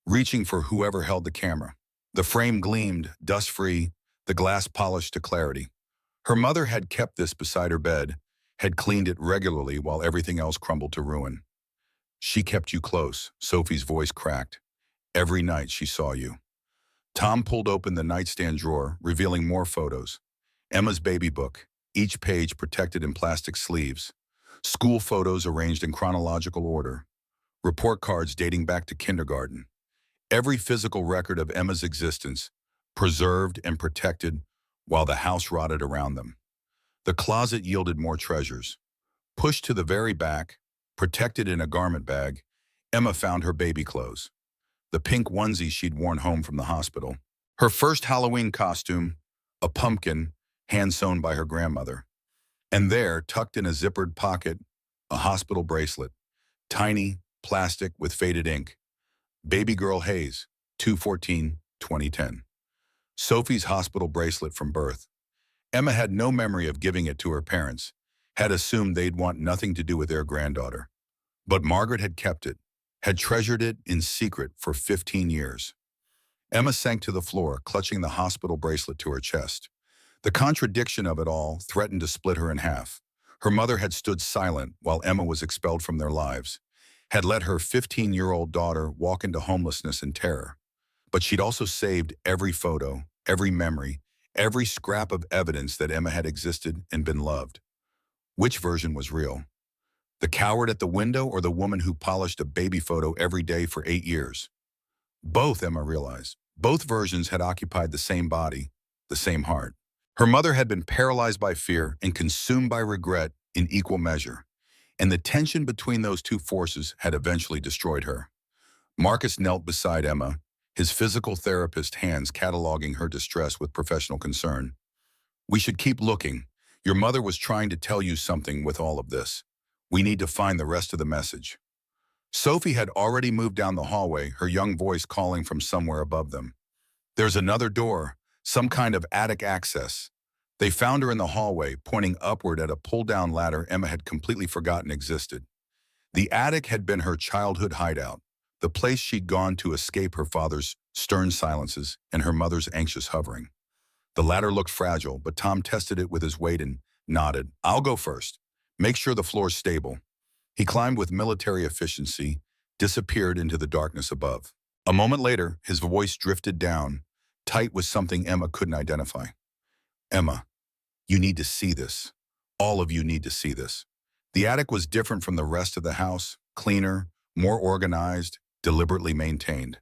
reaching for whoever held the camera. The frame gleamed, dust-free, the glass polished to clarity. Her mother had kept this beside her bed, had cleaned it regularly while everything else crumbled to ruin. "She kept you close," Sophie's voice cracked. "Every night she saw you." Tom pulled open the nightstand drawer, revealing more photos. Emma's baby book, each page protected in plastic sleeves. School photos arranged in chronological order. Report cards dating back to kindergarten. Every physical record of Emma's existence, preserved and protected while the house rotted around them. The closet yielded more treasures. Pushed to the very back, protected in a garment bag, Emma found her baby clothes. The pink onesie she'd worn home from the hospital. Her first Halloween costume, a pumpkin, hand-sewn by her grandmother. And there, tucked in a zippered pocket, a hospital bracelet. Tiny, plastic with faded ink. Baby Girl Hayes, 2/14/2010. Sophie's hospital bracelet from birth. Emma had no memory of giving it to her parents, had assumed they'd want nothing to do with their granddaughter. But Margaret had kept it, had treasured it in secret for 15 years. Emma sank to the floor, clutching the hospital bracelet to her chest. The contradiction of it all threatened to split her in half. Her mother had stood silent while Emma was expelled from their lives. had let her 15-year-old daughter walk into homelessness and terror. But she'd also saved every photo, every memory, every scrap of evidence that Emma had existed and been loved. Which version was real? The coward at the window or the woman who polished a baby photo every day for 8 years? Both, Emma realized. Both versions had occupied the same body, the same heart. Her mother had been paralyzed by fear and consumed by regret in equal measure, and the tension between those two forces had eventually destroyed her. Marcus knelt beside Emma, his physical therapist hands cataloging her distress with professional concern. "We should keep looking. Your mother was trying to tell you something with all of this. We need to find the rest of the message." Sophie had already moved down the hallway, her young voice calling from somewhere above them. "There's another door, some kind of attic access." They found her in the hallway, pointing upward at a pull-down ladder Emma had completely forgotten existed. The attic had been her childhood hideout, the place she'd gone to escape her father's stern silences and her mother's anxious hovering. The ladder looked fragile, but Tom tested it with his weight and nodded. "I'll go first. Make sure the floor's stable." He climbed with military efficiency, disappeared into the darkness above. A moment later, his voice drifted down, tight with something Emma couldn't identify. "Emma, you need to see this. All of you need to see this." The attic was different from the rest of the house, cleaner, more organized, deliberately maintained.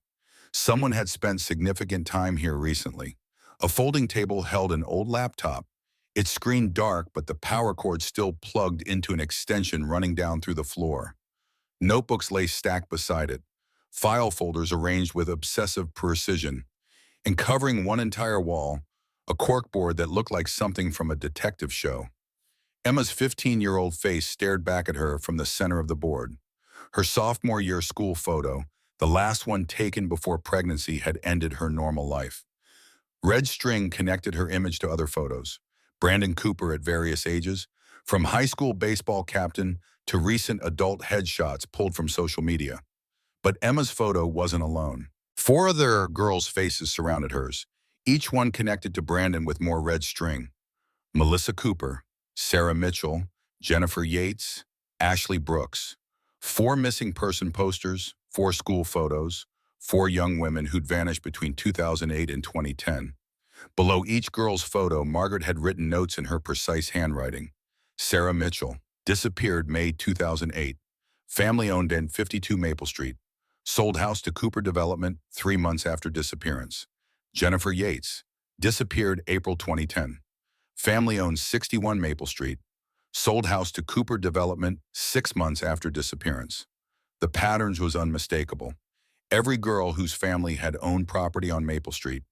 Someone had spent significant time here recently. A folding table held an old laptop, its screen dark but the power cord still plugged into an extension running down through the floor. Notebooks lay stacked beside it, file folders arranged with obsessive precision, and covering one entire wall, a corkboard that looked like something from a detective show. Emma's 15-year-old face stared back at her from the center of the board. Her sophomore year school photo, the last one taken before pregnancy had ended her normal life. Red string connected her image to other photos. Brandon Cooper at various ages, from high school baseball captain to recent adult headshots pulled from social media. But Emma's photo wasn't alone. 4 other girls' faces surrounded hers, each one connected to Brandon with more red string. Melissa Cooper, Sarah Mitchell, Jennifer Yates, Ashley Brooks. 4 missing person posters, 4 school photos, 4 young women who'd vanished between 2008 and 2010. Below each girl's photo, Margaret had written notes in her precise handwriting. Sarah Mitchell, disappeared May 2008. Family owned in 52 Maple Street. Sold house to Cooper Development 3 months after disappearance. Jennifer Yates, disappeared April 2010. Family owned 61 Maple Street. Sold house to Cooper Development 6 months after disappearance. The patterns was unmistakable. Every girl whose family had owned property on Maple Street.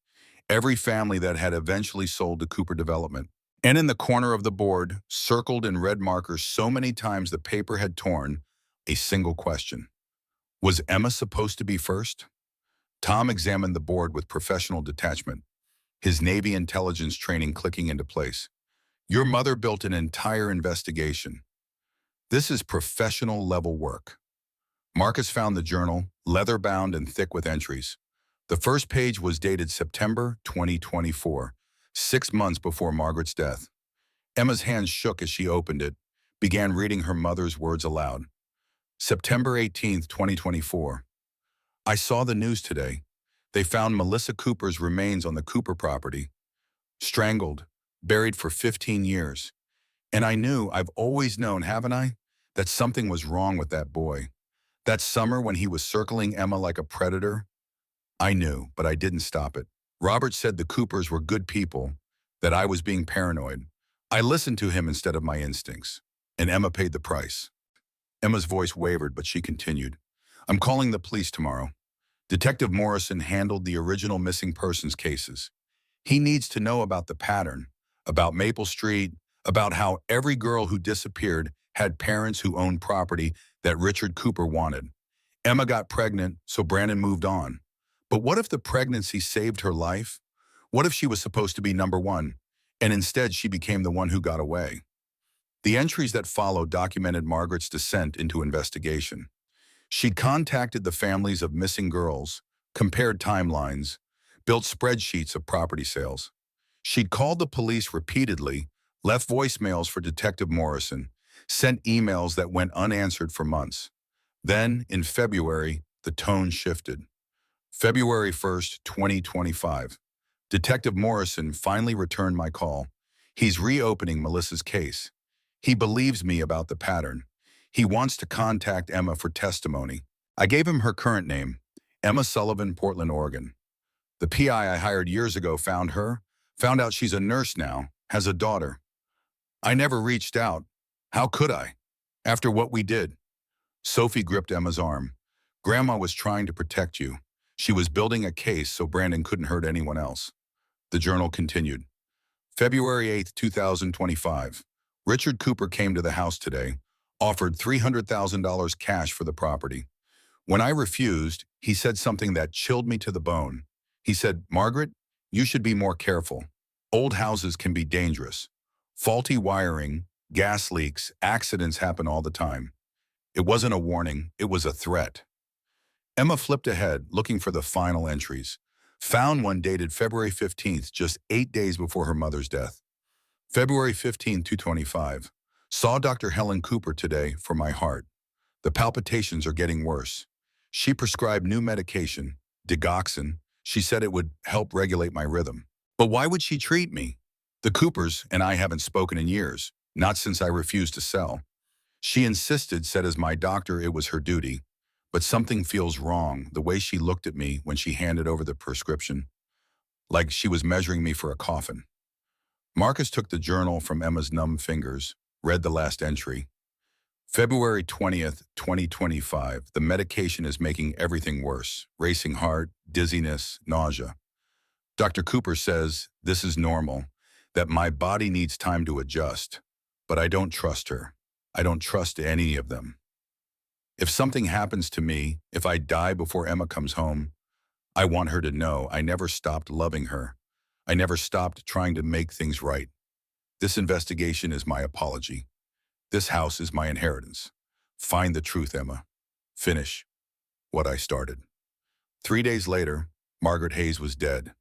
Every family that had eventually sold to Cooper Development. And in the corner of the board, circled in red markers so many times the paper had torn, a single question. Was Emma supposed to be first? Tom examined the board with professional detachment, his Navy intelligence training clicking into place. "Your mother built an entire investigation. This is professional level work." Marcus found the journal, leather-bound and thick with entries. The first page was dated September 2024, 6 months before Margaret's death. Emma's hands shook as she opened it, began reading her mother's words aloud. September 18th, 2024. "I saw the news today. They found Melissa Cooper's remains on the Cooper property. Strangled, buried for 15 years. And I've always known, haven't I, that something was wrong with that boy. That summer when he was circling Emma like a predator, I knew, but I didn't stop it. Robert said the Coopers were good people, that I was being paranoid. I listened to him instead of my instincts. And Emma paid the price." Emma's voice wavered, but she continued. "I'm calling the police tomorrow. Detective Morrison handled the original missing persons cases. He needs to know about the pattern, about Maple Street, about how every girl who disappeared had parents who owned property that Richard Cooper wanted. Emma got pregnant, so Brandon moved on. But what if the pregnancy saved her life? What if she was supposed to be number one, and instead she became the one who got away?" The entries that followed documented Margaret's descent into investigation. She'd contacted the families of missing girls, compared timelines, built spreadsheets of property sales. She'd called the police repeatedly, left voicemails for Detective Morrison, sent emails that went unanswered for months. Then, in February, the tone shifted. February 1st, 2025. Detective Morrison finally returned my call. He's reopening Melissa's case. He believes me about the pattern. He wants to contact Emma for testimony. I gave him her current name, Emma Sullivan, Portland, Oregon. The PI I hired years ago found her, found out she's a nurse now, has a daughter. I never reached out. How could I? After what we did. Sophie gripped Emma's arm. Grandma was trying to protect you. She was building a case so Brandon couldn't hurt anyone else. The journal continued. February 8th, 2025. Richard Cooper came to the house today, offered $300,000 cash for the property. When I refused, he said something that chilled me to the bone. He said, "Margaret, you should be more careful. Old houses can be dangerous. Faulty wiring, gas leaks, accidents happen all the time." It wasn't a warning, it was a threat. Emma flipped ahead, looking for the final entries. Found one dated February 15th, just 8 days before her mother's death. February 15th, 2025. Saw Dr. Helen Cooper today for my heart. The palpitations are getting worse. She prescribed new medication, digoxin. She said it would help regulate my rhythm. But why would she treat me? The Coopers and I haven't spoken in years, not since I refused to sell. She insisted, said as my doctor it was her duty. But something feels wrong, the way she looked at me when she handed over the prescription, like she was measuring me for a coffin. Marcus took the journal from Emma's numb fingers, read the last entry. February 20th, 2025. The medication is making everything worse. Racing heart, dizziness, nausea. Dr. Cooper says this is normal, that my body needs time to adjust. But I don't trust her. I don't trust any of them. If something happens to me, if I die before Emma comes home, I want her to know I never stopped loving her. I never stopped trying to make things right. This investigation is my apology. This house is my inheritance. Find the truth, Emma. Finish what I started. 3 days later, Margaret Hayes was dead.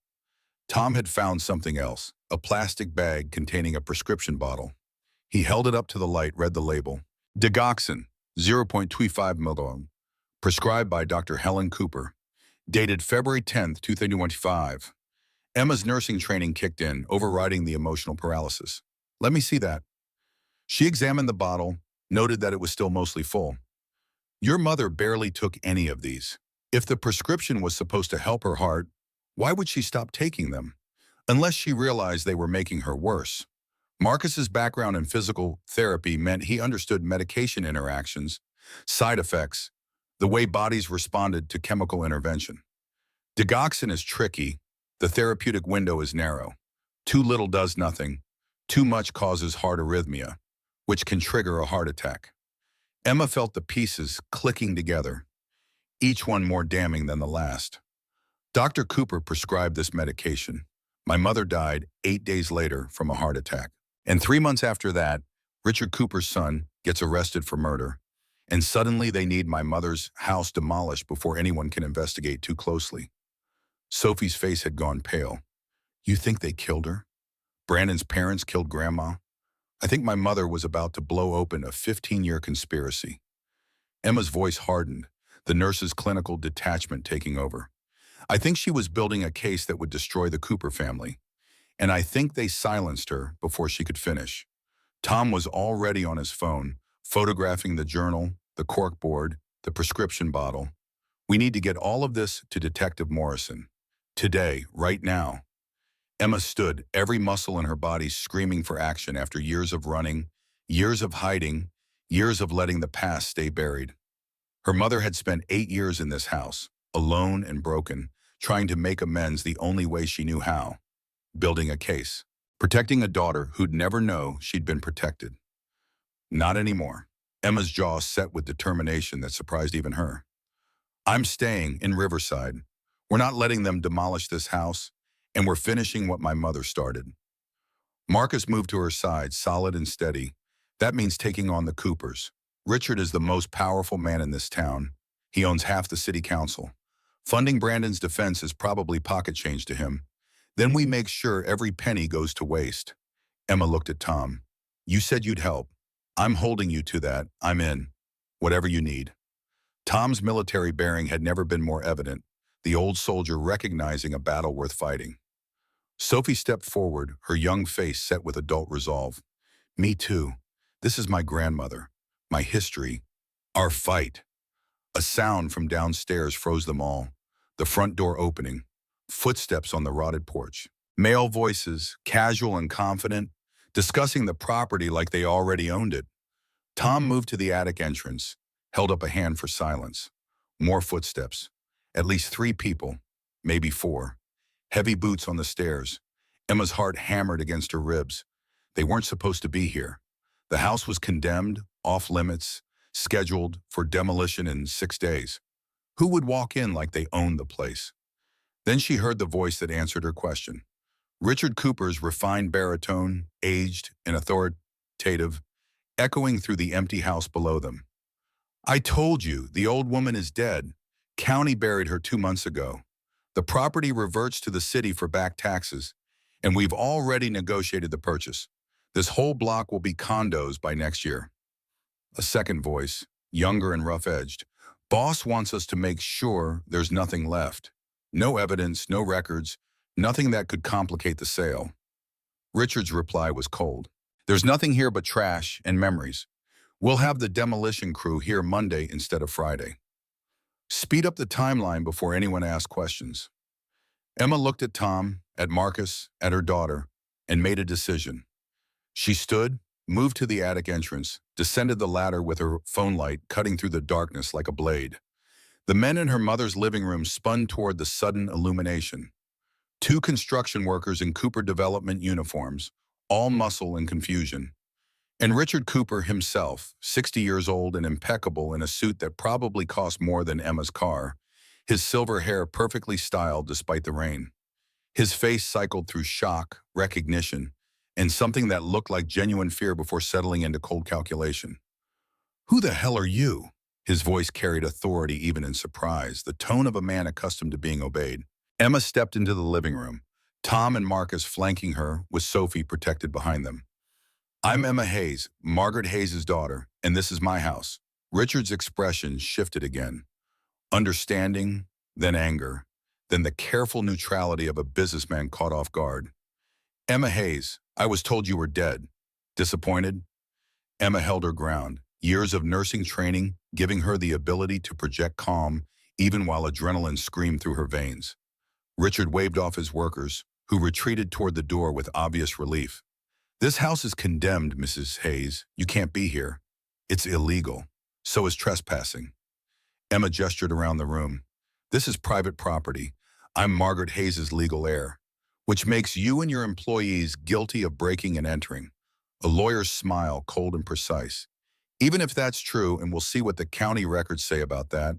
Tom had found something else, a plastic bag containing a prescription bottle. He held it up to the light, read the label. Digoxin, 0.25 mg, prescribed by Dr. Helen Cooper, dated February 10th, 2025. Emma's nursing training kicked in, overriding the emotional paralysis. Let me see that. She examined the bottle, noted that it was still mostly full. Your mother barely took any of these. If the prescription was supposed to help her heart, why would she stop taking them? Unless she realized they were making her worse. Marcus's background in physical therapy meant he understood medication interactions, side effects, the way bodies responded to chemical intervention. Digoxin is tricky. The therapeutic window is narrow. Too little does nothing. Too much causes heart arrhythmia, which can trigger a heart attack. Emma felt the pieces clicking together, each one more damning than the last. Dr. Cooper prescribed this medication. My mother died 8 days later from a heart attack. And 3 months after that, Richard Cooper's son gets arrested for murder. And suddenly they need my mother's house demolished before anyone can investigate too closely. Sophie's face had gone pale. You think they killed her? Brandon's parents killed Grandma? I think my mother was about to blow open a 15-year conspiracy. Emma's voice hardened, the nurse's clinical detachment taking over. I think she was building a case that would destroy the Cooper family. And I think they silenced her before she could finish. Tom was already on his phone, photographing the journal, the corkboard, the prescription bottle. We need to get all of this to Detective Morrison. Today, right now. Emma stood, every muscle in her body screaming for action after years of running, years of hiding, years of letting the past stay buried. Her mother had spent 8 years in this house, alone and broken, trying to make amends the only way she knew how. Building a case. Protecting a daughter who'd never know she'd been protected. Not anymore. Emma's jaw set with determination that surprised even her. I'm staying in Riverside. We're not letting them demolish this house, and we're finishing what my mother started. Marcus moved to her side, solid and steady. That means taking on the Coopers. Richard is the most powerful man in this town. He owns half the city council. Funding Brandon's defense is probably pocket change to him. Then we make sure every penny goes to waste. Emma looked at Tom. You said you'd help. I'm holding you to that. I'm in. Whatever you need. Tom's military bearing had never been more evident, the old soldier recognizing a battle worth fighting. Sophie stepped forward, her young face set with adult resolve. Me too. This is my grandmother, my history, our fight. A sound from downstairs froze them all. The front door opening, footsteps on the rotted porch. Male voices, casual and confident, discussing the property like they already owned it. Tom moved to the attic entrance, held up a hand for silence. More footsteps. At least 3 people, maybe 4. Heavy boots on the stairs. Emma's heart hammered against her ribs. They weren't supposed to be here. The house was condemned, off limits, scheduled for demolition in 6 days. Who would walk in like they owned the place? Then she heard the voice that answered her question. Richard Cooper's refined baritone, aged and authoritative, echoing through the empty house below them. I told you, the old woman is dead. County buried her 2 months ago. The property reverts to the city for back taxes, and we've already negotiated the purchase. This whole block will be condos by next year. A second voice, younger and rough-edged. Boss wants us to make sure there's nothing left. No evidence, no records, nothing that could complicate the sale. Richard's reply was cold. There's nothing here but trash and memories. We'll have the demolition crew here Monday instead of Friday. Speed up the timeline before anyone asks questions. Emma looked at Tom, at Marcus, at her daughter, and made a decision. She stood, moved to the attic entrance, descended the ladder with her phone light cutting through the darkness like a blade. The men in her mother's living room spun toward the sudden illumination. 2 construction workers in Cooper Development uniforms, all muscle and confusion. And Richard Cooper himself, 60 years old and impeccable in a suit that probably cost more than Emma's car, his silver hair perfectly styled despite the rain. His face cycled through shock, recognition, and something that looked like genuine fear before settling into cold calculation. Who the hell are you? His voice carried authority even in surprise, the tone of a man accustomed to being obeyed. Emma stepped into the living room, Tom and Marcus flanking her, with Sophie protected behind them. I'm Emma Hayes, Margaret Hayes' daughter, and this is my house. Richard's expression shifted again. Understanding, then anger, then the careful neutrality of a businessman caught off guard. Emma Hayes, I was told you were dead. Disappointed? Emma held her ground, years of nursing training giving her the ability to project calm even while adrenaline screamed through her veins. Richard waved off his workers, who retreated toward the door with obvious relief. This house is condemned, Mrs. Hayes. You can't be here. It's illegal. So is trespassing. Emma gestured around the room. This is private property. I'm Margaret Hayes' legal heir, which makes you and your employees guilty of breaking and entering. A lawyer's smile, cold and precise. Even if that's true, and we'll see what the county records say about that,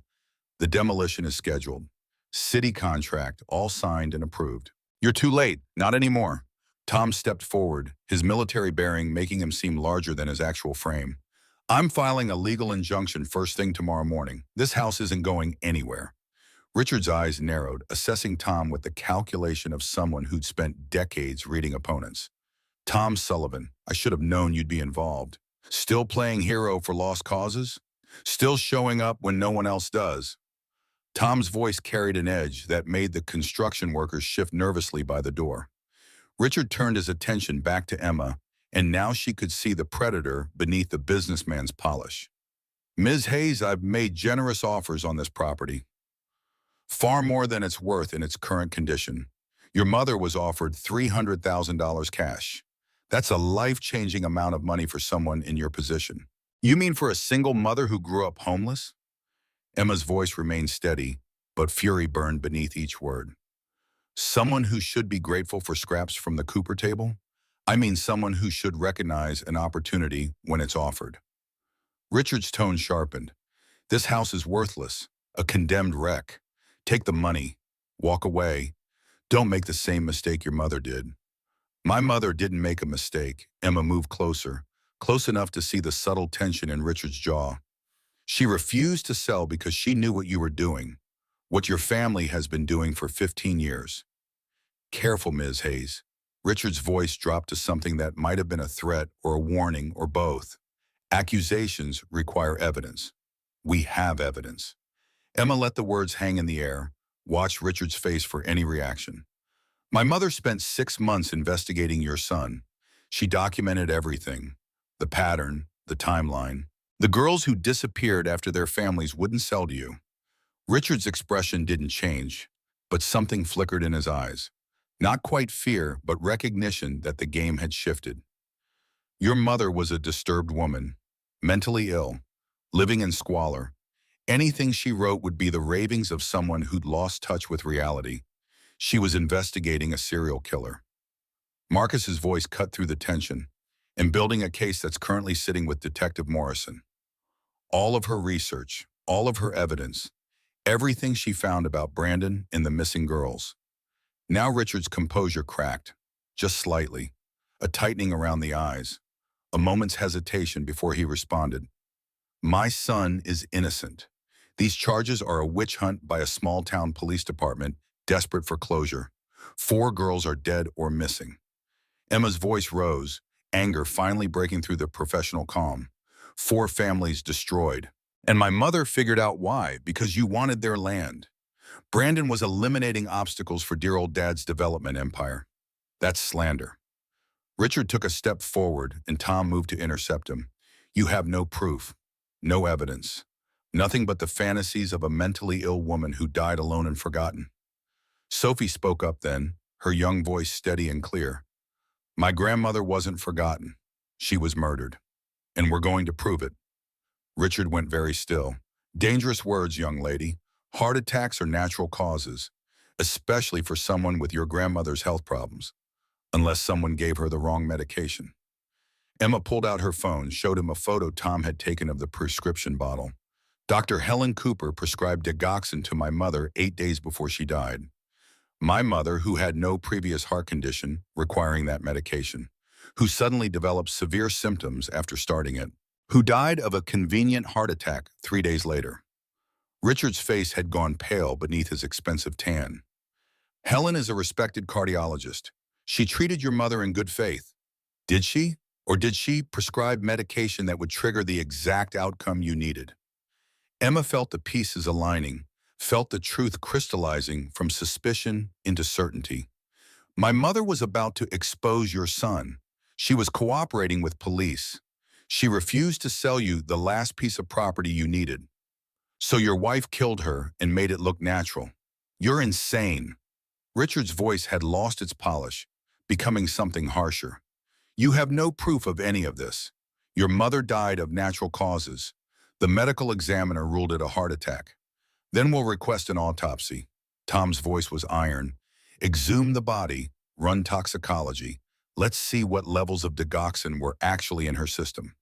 the demolition is scheduled. City contract, all signed and approved. You're too late. Not anymore. Tom stepped forward, his military bearing making him seem larger than his actual frame. I'm filing a legal injunction first thing tomorrow morning. This house isn't going anywhere. Richard's eyes narrowed, assessing Tom with the calculation of someone who'd spent decades reading opponents. Tom Sullivan, I should have known you'd be involved. Still playing hero for lost causes? Still showing up when no one else does? Tom's voice carried an edge that made the construction workers shift nervously by the door. Richard turned his attention back to Emma, and now she could see the predator beneath the businessman's polish. Ms. Hayes, I've made generous offers on this property. Far more than it's worth in its current condition. Your mother was offered $300,000 cash. That's a life-changing amount of money for someone in your position. You mean for a single mother who grew up homeless? Emma's voice remained steady, but fury burned beneath each word. Someone who should be grateful for scraps from the Cooper table? I mean someone who should recognize an opportunity when it's offered. Richard's tone sharpened. This house is worthless, a condemned wreck. Take the money. Walk away. Don't make the same mistake your mother did. My mother didn't make a mistake. Emma moved closer, close enough to see the subtle tension in Richard's jaw. She refused to sell because she knew what you were doing, what your family has been doing for 15 years. Careful, Ms. Hayes. Richard's voice dropped to something that might have been a threat or a warning or both. Accusations require evidence. We have evidence. Emma let the words hang in the air, watched Richard's face for any reaction. My mother spent 6 months investigating your son. She documented everything. The pattern, the timeline. The girls who disappeared after their families wouldn't sell to you. Richard's expression didn't change, but something flickered in his eyes. Not quite fear, but recognition that the game had shifted. Your mother was a disturbed woman, mentally ill, living in squalor. Anything she wrote would be the ravings of someone who'd lost touch with reality. She was investigating a serial killer. Marcus's voice cut through the tension, and building a case that's currently sitting with Detective Morrison. All of her research, all of her evidence, everything she found about Brandon and the missing girls. Now Richard's composure cracked, just slightly, a tightening around the eyes, a moment's hesitation before he responded. My son is innocent. These charges are a witch hunt by a small-town police department desperate for closure. 4 girls are dead or missing. Emma's voice rose, anger finally breaking through the professional calm. 4 families destroyed. And my mother figured out why, because you wanted their land. Brandon was eliminating obstacles for dear old Dad's development empire. That's slander. Richard took a step forward, and Tom moved to intercept him. You have no proof, no evidence, nothing but the fantasies of a mentally ill woman who died alone and forgotten. Sophie spoke up then, her young voice steady and clear. My grandmother wasn't forgotten. She was murdered. And we're going to prove it. Richard went very still. Dangerous words, young lady. Heart attacks are natural causes, especially for someone with your grandmother's health problems, unless someone gave her the wrong medication. Emma pulled out her phone, showed him a photo Tom had taken of the prescription bottle. Dr. Helen Cooper prescribed digoxin to my mother 8 days before she died. My mother, who had no previous heart condition requiring that medication, who suddenly developed severe symptoms after starting it, who died of a convenient heart attack 3 days later. Richard's face had gone pale beneath his expensive tan. Helen is a respected cardiologist. She treated your mother in good faith. Did she? Or did she prescribe medication that would trigger the exact outcome you needed? Emma felt the pieces aligning, felt the truth crystallizing from suspicion into certainty. My mother was about to expose your son. She was cooperating with police. She refused to sell you the last piece of property you needed. So your wife killed her and made it look natural. You're insane. Richard's voice had lost its polish, becoming something harsher. You have no proof of any of this. Your mother died of natural causes. The medical examiner ruled it a heart attack. Then we'll request an autopsy. Tom's voice was iron. Exhume the body, run toxicology. Let's see what levels of digoxin were actually in her system.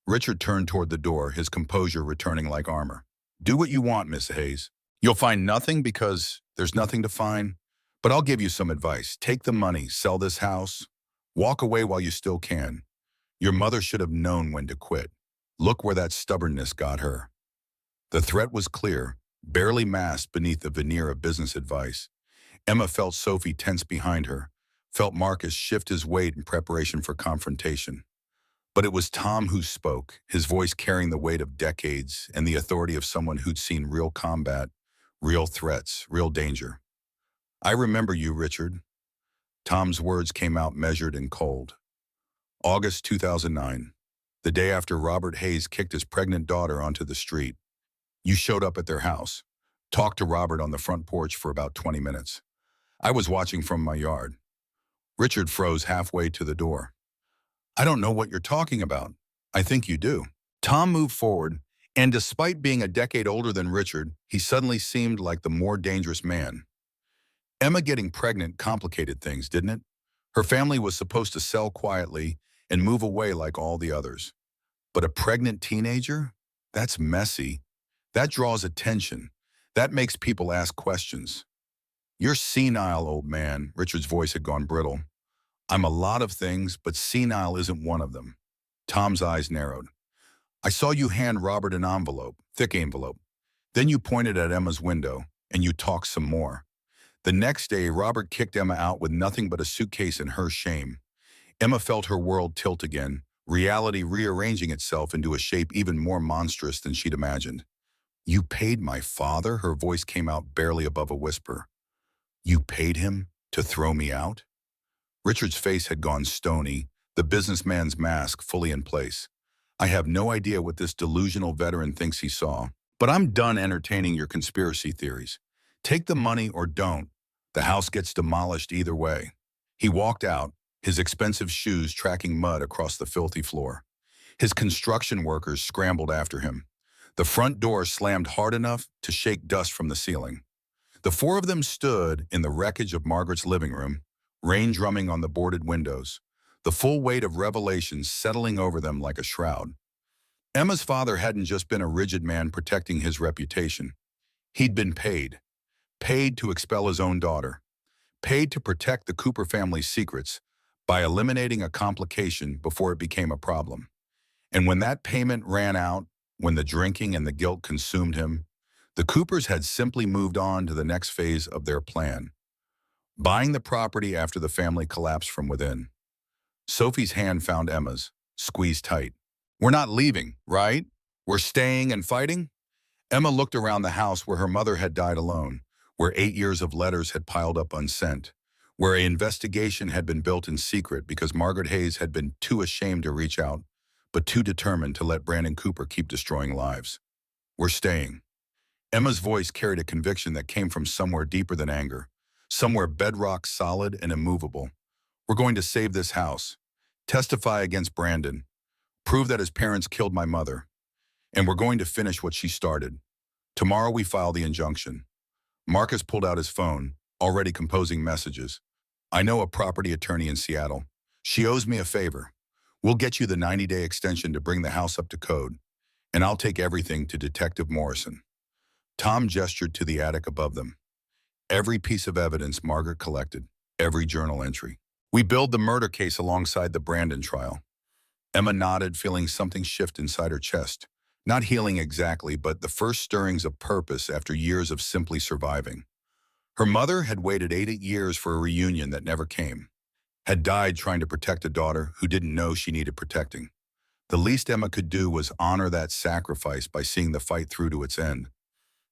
Richard turned toward the door, his composure returning like armor. Do what you want, Miss Hayes. You'll find nothing because there's nothing to find. But I'll give you some advice. Take the money, sell this house. Walk away while you still can. Your mother should have known when to quit. Look where that stubbornness got her. The threat was clear, barely masked beneath the veneer of business advice. Emma felt Sophie tense behind her, felt Marcus shift his weight in preparation for confrontation. But it was Tom who spoke, his voice carrying the weight of decades and the authority of someone who'd seen real combat, real threats, real danger. I remember you, Richard. Tom's words came out measured and cold. August 2009, the day after Robert Hayes kicked his pregnant daughter onto the street. You showed up at their house, talked to Robert on the front porch for about 20 minutes. I was watching from my yard. Richard froze halfway to the door. I don't know what you're talking about. I think you do. Tom moved forward, and despite being a decade older than Richard, he suddenly seemed like the more dangerous man. Emma getting pregnant complicated things, didn't it? Her family was supposed to sell quietly and move away like all the others. But a pregnant teenager? That's messy. That draws attention. That makes people ask questions. You're senile, old man. Richard's voice had gone brittle. I'm a lot of things, but senile isn't one of them. Tom's eyes narrowed. I saw you hand Robert an envelope, thick envelope. Then you pointed at Emma's window, and you talked some more. The next day, Robert kicked Emma out with nothing but a suitcase and her shame. Emma felt her world tilt again, reality rearranging itself into a shape even more monstrous than she'd imagined. "You paid my father?" Her voice came out barely above a whisper. "You paid him to throw me out?" Richard's face had gone stony, the businessman's mask fully in place. "I have no idea what this delusional veteran thinks he saw, but I'm done entertaining your conspiracy theories. Take the money or don't. The house gets demolished either way." He walked out, his expensive shoes tracking mud across the filthy floor. His construction workers scrambled after him. The front door slammed hard enough to shake dust from the ceiling. The four of them stood in the wreckage of Margaret's living room, rain drumming on the boarded windows, the full weight of revelations settling over them like a shroud. Emma's father hadn't just been a rigid man protecting his reputation. He'd been paid to expel his own daughter, paid to protect the Cooper family's secrets by eliminating a complication before it became a problem. And when that payment ran out, when the drinking and the guilt consumed him, the Coopers had simply moved on to the next phase of their plan, buying the property after the family collapsed from within. Sophie's hand found Emma's, squeezed tight. "We're not leaving, right? We're staying and fighting?" Emma looked around the house where her mother had died alone, where 8 years of letters had piled up unsent, where an investigation had been built in secret because Margaret Hayes had been too ashamed to reach out, but too determined to let Brandon Cooper keep destroying lives. "We're staying." Emma's voice carried a conviction that came from somewhere deeper than anger, somewhere bedrock solid and immovable. "We're going to save this house, testify against Brandon, prove that his parents killed my mother, and we're going to finish what she started. Tomorrow we file the injunction." Marcus pulled out his phone, already composing messages. "I know a property attorney in Seattle. She owes me a favor. We'll get you the 90-day extension to bring the house up to code, and I'll take everything to Detective Morrison." Tom gestured to the attic above them. Every piece of evidence Margaret collected, every journal entry. "We build the murder case alongside the Brandon trial." Emma nodded, feeling something shift inside her chest. Not healing exactly, but the first stirrings of purpose after years of simply surviving. Her mother had waited 8 years for a reunion that never came, had died trying to protect a daughter who didn't know she needed protecting. The least Emma could do was honor that sacrifice by seeing the fight through to its end.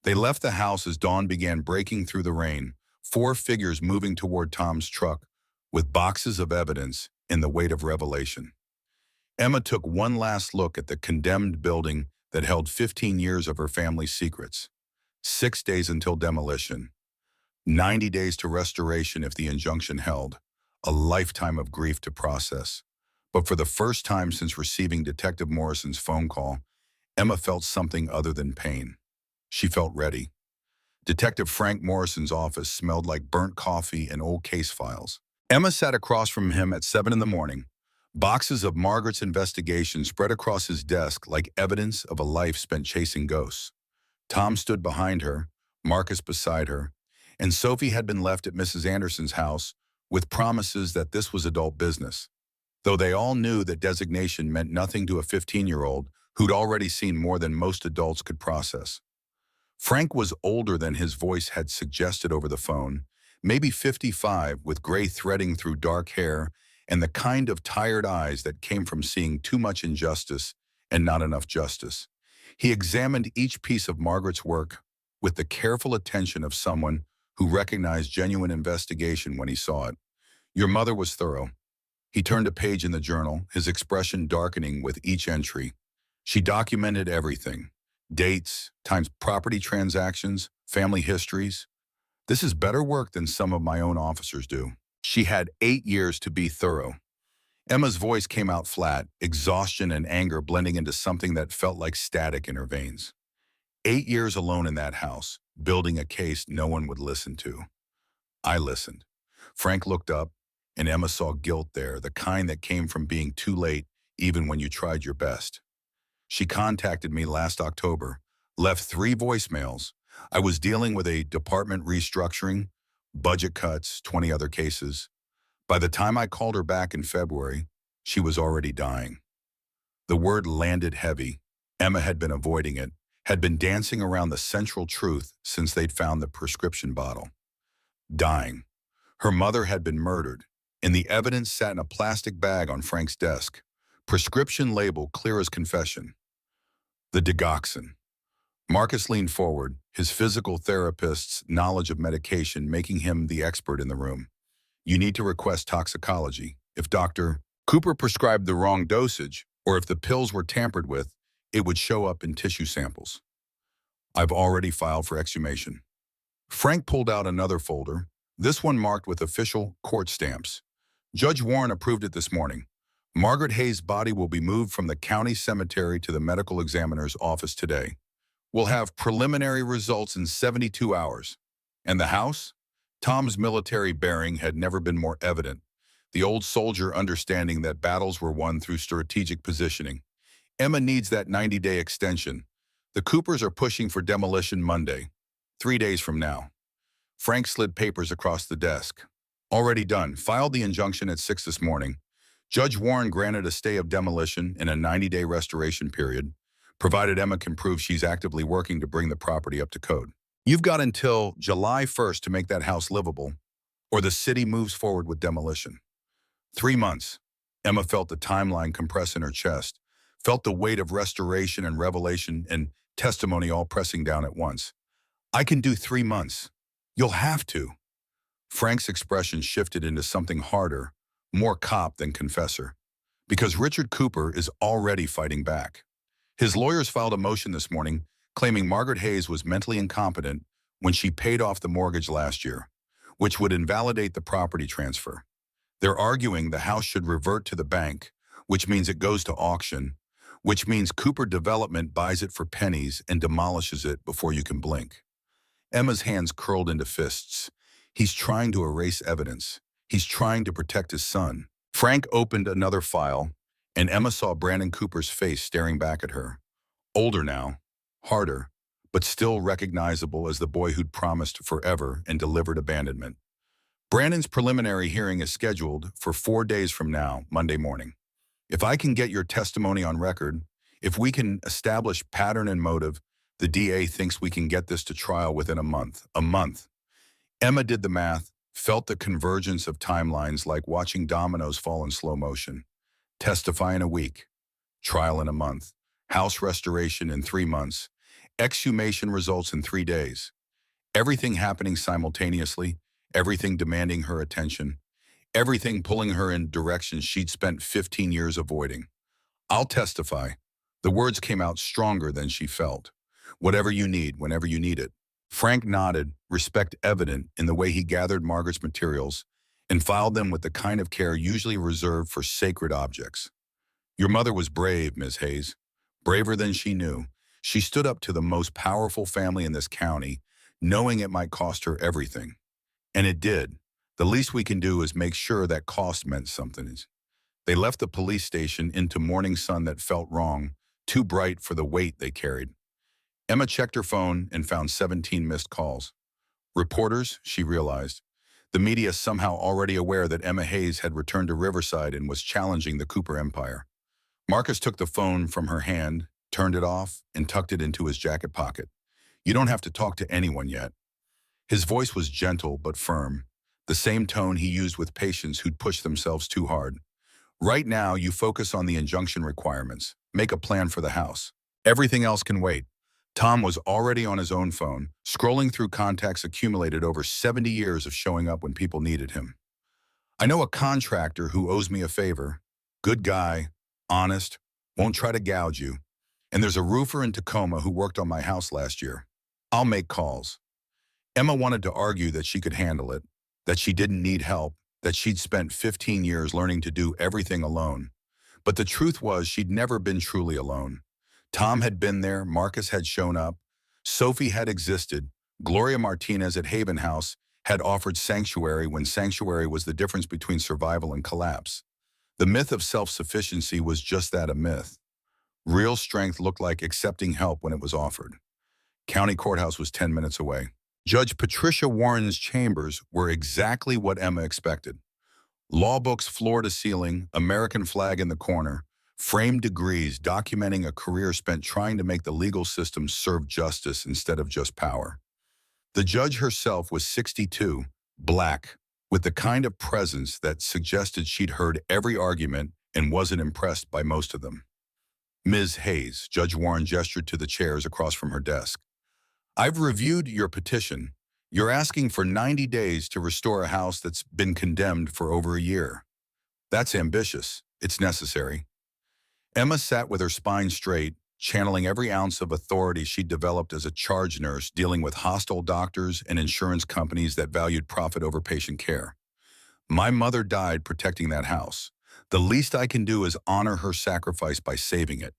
They left the house as dawn began breaking through the rain, 4 figures moving toward Tom's truck, with boxes of evidence and the weight of revelation. Emma took one last look at the condemned building that held 15 years of her family's secrets. 6 days until demolition. 90 days to restoration if the injunction held. A lifetime of grief to process. But for the first time since receiving Detective Morrison's phone call, Emma felt something other than pain. She felt ready. Detective Frank Morrison's office smelled like burnt coffee and old case files. Emma sat across from him at 7 in the morning. Boxes of Margaret's investigation spread across his desk like evidence of a life spent chasing ghosts. Tom stood behind her, Marcus beside her, and Sophie had been left at Mrs. Anderson's house with promises that this was adult business, though they all knew that designation meant nothing to a 15-year-old who'd already seen more than most adults could process. Frank was older than his voice had suggested over the phone, maybe 55, with gray threading through dark hair and the kind of tired eyes that came from seeing too much injustice and not enough justice. He examined each piece of Margaret's work with the careful attention of someone who recognized genuine investigation when he saw it. "Your mother was thorough." He turned a page in the journal, his expression darkening with each entry. "She documented everything. Dates, times property transactions, family histories. This is better work than some of my own officers do." She had 8 years to be thorough. Emma's voice came out flat, exhaustion and anger blending into something that felt like static in her veins. 8 years alone in that house, building a case no one would listen to. I listened. Frank looked up, and Emma saw guilt there, the kind that came from being too late even when you tried your best. "She contacted me last October, left 3 voicemails. I was dealing with a department restructuring, budget cuts, 20 other cases. By the time I called her back in February, she was already dying." The word landed heavy. Emma had been avoiding it, had been dancing around the central truth since they'd found the prescription bottle. Dying. Her mother had been murdered, and the evidence sat in a plastic bag on Frank's desk. Prescription label clear as confession. The digoxin. Marcus leaned forward, his physical therapist's knowledge of medication making him the expert in the room. You need to request toxicology. If Dr. Cooper prescribed the wrong dosage, or if the pills were tampered with, it would show up in tissue samples. I've already filed for exhumation. Frank pulled out another folder, this one marked with official court stamps. Judge Warren approved it this morning. Margaret Hayes' body will be moved from the county cemetery to the medical examiner's office today. We'll have preliminary results in 72 hours. And the house? Tom's military bearing had never been more evident, the old soldier understanding that battles were won through strategic positioning. Emma needs that 90-day extension. The Coopers are pushing for demolition Monday, 3 days from now. Frank slid papers across the desk. Already done. Filed the injunction at 6 this morning. Judge Warren granted a stay of demolition in a 90-day restoration period, provided Emma can prove she's actively working to bring the property up to code. You've got until July 1st to make that house livable, or the city moves forward with demolition. 3 months. Emma felt the timeline compress in her chest, felt the weight of restoration and revelation and testimony all pressing down at once. I can do 3 months. You'll have to. Frank's expression shifted into something harder, more cop than confessor, because Richard Cooper is already fighting back. His lawyers filed a motion this morning claiming Margaret Hayes was mentally incompetent when she paid off the mortgage last year, which would invalidate the property transfer. They're arguing the house should revert to the bank, which means it goes to auction, which means Cooper Development buys it for pennies and demolishes it before you can blink. Emma's hands curled into fists. He's trying to erase evidence. He's trying to protect his son. Frank opened another file, and Emma saw Brandon Cooper's face staring back at her. Older now, harder, but still recognizable as the boy who'd promised forever and delivered abandonment. Brandon's preliminary hearing is scheduled for 4 days from now, Monday morning. If I can get your testimony on record, if we can establish pattern and motive, the DA thinks we can get this to trial within a month. A month. Emma did the math, felt the convergence of timelines like watching dominoes fall in slow motion. Testify in a week. Trial in a month. House restoration in 3 months. Exhumation results in 3 days. Everything happening simultaneously, everything demanding her attention, everything pulling her in directions she'd spent 15 years avoiding. I'll testify. The words came out stronger than she felt. Whatever you need, whenever you need it. Frank nodded, respect evident in the way he gathered Margaret's materials and filed them with the kind of care usually reserved for sacred objects. Your mother was brave, Ms. Hayes. Braver than she knew. She stood up to the most powerful family in this county, knowing it might cost her everything. And it did. The least we can do is make sure that cost meant something. They left the police station into morning sun that felt wrong, too bright for the weight they carried. Emma checked her phone and found 17 missed calls. Reporters, she realized. The media somehow already aware that Emma Hayes had returned to Riverside and was challenging the Cooper empire. Marcus took the phone from her hand, turned it off, and tucked it into his jacket pocket. You don't have to talk to anyone yet. His voice was gentle but firm, the same tone he used with patients who'd pushed themselves too hard. Right now, you focus on the injunction requirements. Make a plan for the house. Everything else can wait. Tom was already on his own phone, scrolling through contacts accumulated over 70 years of showing up when people needed him. I know a contractor who owes me a favor. Good guy, honest, won't try to gouge you. And there's a roofer in Tacoma who worked on my house last year. I'll make calls. Emma wanted to argue that she could handle it, that she didn't need help, that she'd spent 15 years learning to do everything alone. But the truth was she'd never been truly alone. Tom had been there, Marcus had shown up, Sophie had existed, Gloria Martinez at Haven House had offered sanctuary when sanctuary was the difference between survival and collapse. The myth of self-sufficiency was just that, a myth. Real strength looked like accepting help when it was offered. County Courthouse was 10 minutes away. Judge Patricia Warren's chambers were exactly what Emma expected. Law books floor to ceiling, American flag in the corner, framed degrees documenting a career spent trying to make the legal system serve justice instead of just power. The judge herself was 62, black, with the kind of presence that suggested she'd heard every argument and wasn't impressed by most of them. Ms. Hayes, Judge Warren gestured to the chairs across from her desk. I've reviewed your petition. You're asking for 90 days to restore a house that's been condemned for over a year. That's ambitious. It's necessary. Emma sat with her spine straight, channeling every ounce of authority she'd developed as a charge nurse dealing with hostile doctors and insurance companies that valued profit over patient care. My mother died protecting that house. The least I can do is honor her sacrifice by saving it.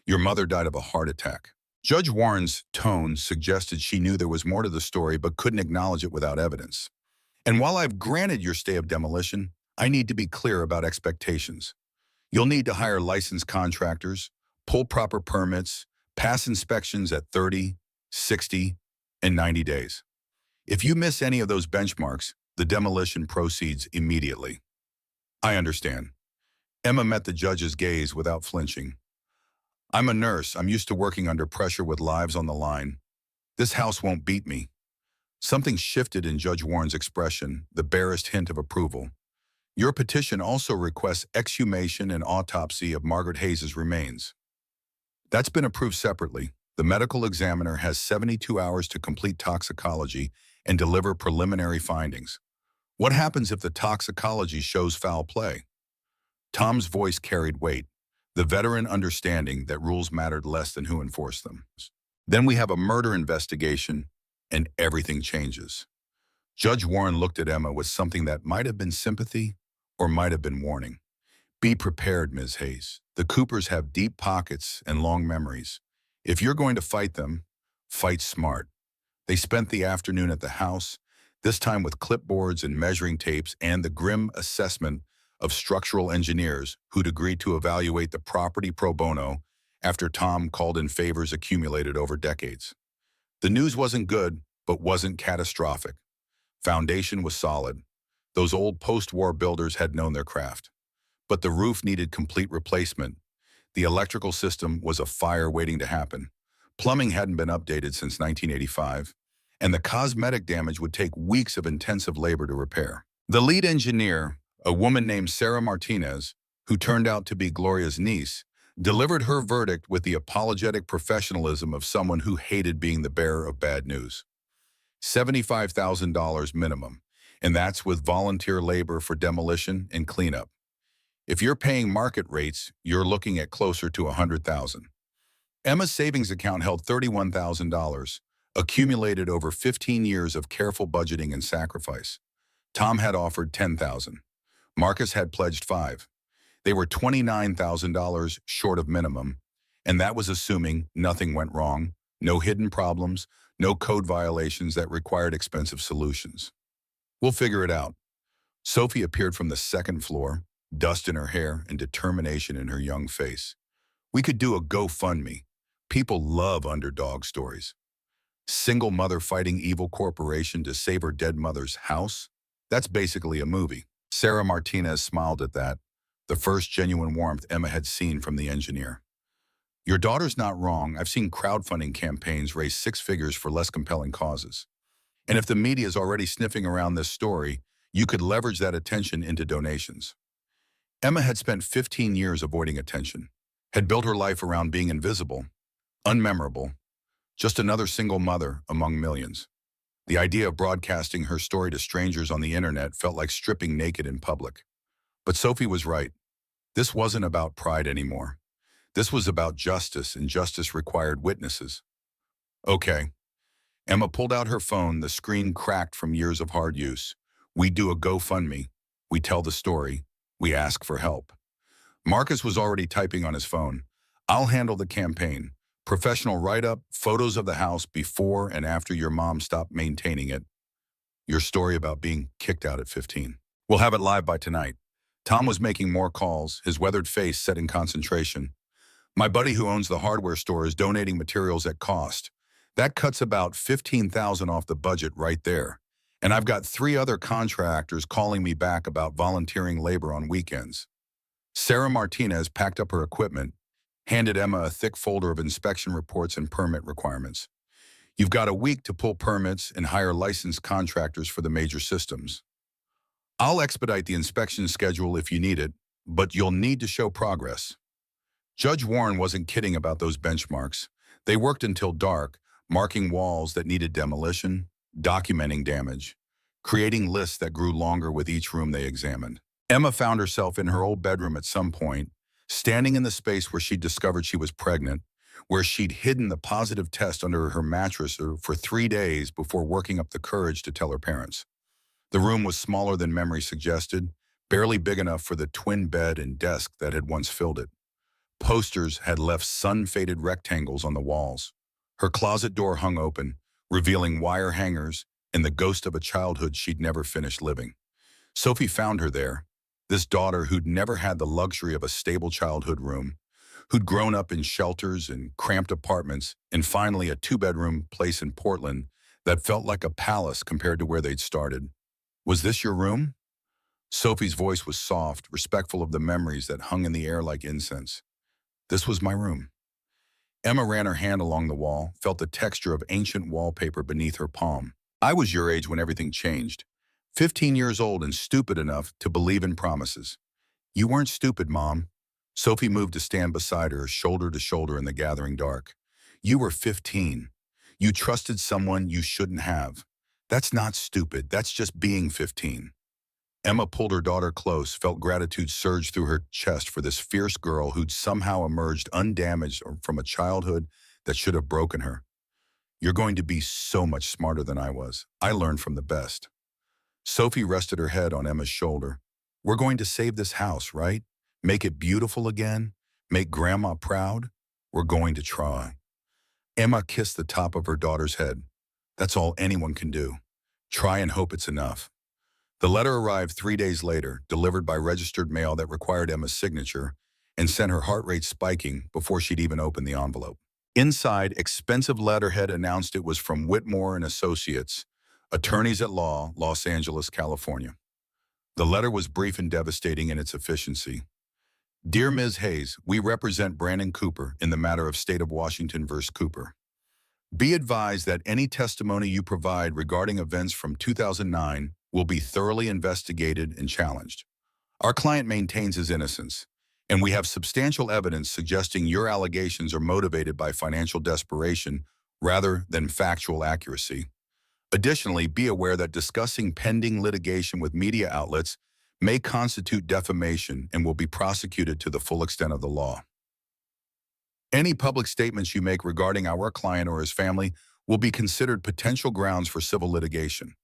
Your mother died of a heart attack. Judge Warren's tone suggested she knew there was more to the story but couldn't acknowledge it without evidence. And while I've granted your stay of demolition, I need to be clear about expectations. You'll need to hire licensed contractors, pull proper permits, pass inspections at 30, 60, and 90 days. If you miss any of those benchmarks, the demolition proceeds immediately. I understand. Emma met the judge's gaze without flinching. I'm a nurse. I'm used to working under pressure with lives on the line. This house won't beat me. Something shifted in Judge Warren's expression, the barest hint of approval. Your petition also requests exhumation and autopsy of Margaret Hayes' remains. That's been approved separately. The medical examiner has 72 hours to complete toxicology and deliver preliminary findings. What happens if the toxicology shows foul play? Tom's voice carried weight, the veteran understanding that rules mattered less than who enforced them. Then we have a murder investigation, and everything changes. Judge Warren looked at Emma with something that might have been sympathy or might have been warning. Be prepared, Ms. Hayes. The Coopers have deep pockets and long memories. If you're going to fight them, fight smart. They spent the afternoon at the house, this time with clipboards and measuring tapes and the grim assessment of structural engineers who'd agreed to evaluate the property pro bono after Tom called in favors accumulated over decades. The news wasn't good, but wasn't catastrophic. Foundation was solid. Those old post-war builders had known their craft. But the roof needed complete replacement. The electrical system was a fire waiting to happen. Plumbing hadn't been updated since 1985, and the cosmetic damage would take weeks of intensive labor to repair. The lead engineer, a woman named Sarah Martinez, who turned out to be Gloria's niece, delivered her verdict with the apologetic professionalism of someone who hated being the bearer of bad news. $75,000 minimum, and that's with volunteer labor for demolition and cleanup. If you're paying market rates, you're looking at closer to $100,000. Emma's savings account held $31,000, accumulated over 15 years of careful budgeting and sacrifice. Tom had offered $10,000. Marcus had pledged $5,000. They were $29,000 short of minimum, and that was assuming nothing went wrong, no hidden problems, no code violations that required expensive solutions. We'll figure it out. Sophie appeared from the second floor, dust in her hair and determination in her young face. We could do a GoFundMe. People love underdog stories. Single mother fighting evil corporation to save her dead mother's house? That's basically a movie. Sarah Martinez smiled at that, the first genuine warmth Emma had seen from the engineer. Your daughter's not wrong. I've seen crowdfunding campaigns raise six figures for less compelling causes. And if the media is already sniffing around this story, you could leverage that attention into donations. Emma had spent 15 years avoiding attention, had built her life around being invisible, unmemorable, just another single mother among millions. The idea of broadcasting her story to strangers on the internet felt like stripping naked in public. But Sophie was right. This wasn't about pride anymore. This was about justice, and justice required witnesses. Okay. Emma pulled out her phone, the screen cracked from years of hard use. We do a GoFundMe. We tell the story. We ask for help. Marcus was already typing on his phone. I'll handle the campaign. Professional write-up, photos of the house before and after your mom stopped maintaining it. Your story about being kicked out at 15. We'll have it live by tonight. Tom was making more calls, his weathered face set in concentration. My buddy who owns the hardware store is donating materials at cost. That cuts about $15,000 off the budget right there. And I've got 3 other contractors calling me back about volunteering labor on weekends. Sarah Martinez packed up her equipment, handed Emma a thick folder of inspection reports and permit requirements. You've got a week to pull permits and hire licensed contractors for the major systems. I'll expedite the inspection schedule if you need it. but you'll need to show progress. Judge Warren wasn't kidding about those benchmarks. They worked until dark, marking walls that needed demolition, documenting damage, creating lists that grew longer with each room they examined. Emma found herself in her old bedroom at some point, standing in the space where she discovered she was pregnant, where she'd hidden the positive test under her mattress for 3 days before working up the courage to tell her parents. The room was smaller than memory suggested, barely big enough for the twin bed and desk that had once filled it. Posters had left sun-faded rectangles on the walls. Her closet door hung open, revealing wire hangers and the ghost of a childhood she'd never finished living. Sophie found her there, this daughter who'd never had the luxury of a stable childhood room, who'd grown up in shelters and cramped apartments, and finally a 2-bedroom place in Portland that felt like a palace compared to where they'd started. "Was this your room?" Sophie's voice was soft, respectful of the memories that hung in the air like incense. "This was my room." Emma ran her hand along the wall, felt the texture of ancient wallpaper beneath her palm. "I was your age when everything changed. 15 years old and stupid enough to believe in promises." "You weren't stupid, Mom." Sophie moved to stand beside her, shoulder to shoulder in the gathering dark. "You were 15. You trusted someone you shouldn't have. That's not stupid, that's just being 15. Emma pulled her daughter close, felt gratitude surge through her chest for this fierce girl who'd somehow emerged undamaged from a childhood that should have broken her. "You're going to be so much smarter than I was. I learned from the best." Sophie rested her head on Emma's shoulder. "We're going to save this house, right? Make it beautiful again? Make Grandma proud? We're going to try." Emma kissed the top of her daughter's head. That's all anyone can do. Try and hope it's enough. The letter arrived 3 days later, delivered by registered mail that required Emma's signature, and sent her heart rate spiking before she'd even opened the envelope. Inside, expensive letterhead announced it was from Whitmore and Associates, attorneys at law, Los Angeles, California. The letter was brief and devastating in its efficiency. "Dear Ms. Hayes, we represent Brandon Cooper in the matter of State of Washington v. Cooper. Be advised that any testimony you provide regarding events from 2009 will be thoroughly investigated and challenged. Our client maintains his innocence, and we have substantial evidence suggesting your allegations are motivated by financial desperation rather than factual accuracy. Additionally, be aware that discussing pending litigation with media outlets may constitute defamation and will be prosecuted to the full extent of the law. Any public statements you make regarding our client or his family will be considered potential grounds for civil litigation.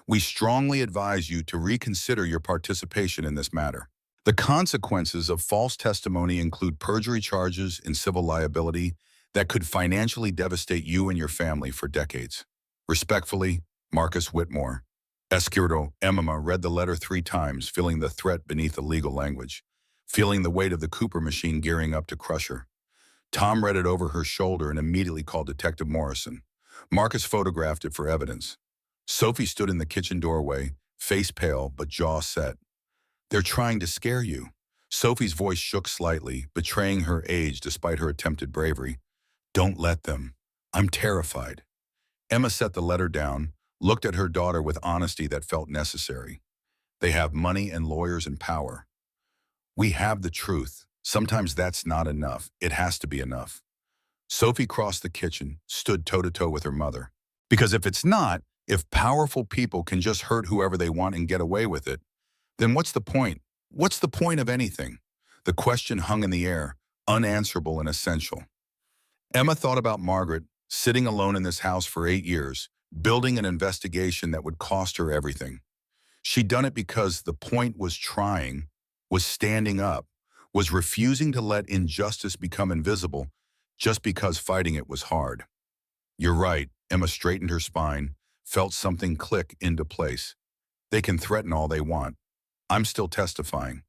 We strongly advise you to reconsider your participation in this matter. The consequences of false testimony include perjury charges and civil liability that could financially devastate you and your family for decades. Respectfully, Marcus Whitmore." Escudo Emma read the letter 3 times, feeling the threat beneath the legal language, feeling the weight of the Cooper machine gearing up to crush her. Tom read it over her shoulder and immediately called Detective Morrison. Marcus photographed it for evidence. Sophie stood in the kitchen doorway, face pale but jaw set. "They're trying to scare you." Sophie's voice shook slightly, betraying her age despite her attempted bravery. "Don't let them. I'm terrified." Emma set the letter down, looked at her daughter with honesty that felt necessary. "They have money and lawyers and power. We have the truth. Sometimes that's not enough. It has to be enough." Sophie crossed the kitchen, stood toe-to-toe with her mother. "Because if it's not, if powerful people can just hurt whoever they want and get away with it, then what's the point? What's the point of anything?" The question hung in the air, unanswerable and essential. Emma thought about Margaret, sitting alone in this house for 8 years, building an investigation that would cost her everything. She'd done it because the point was trying, was standing up, was refusing to let injustice become invisible just because fighting it was hard. "You're right." Emma straightened her spine, felt something click into place. "They can threaten all they want. I'm still testifying."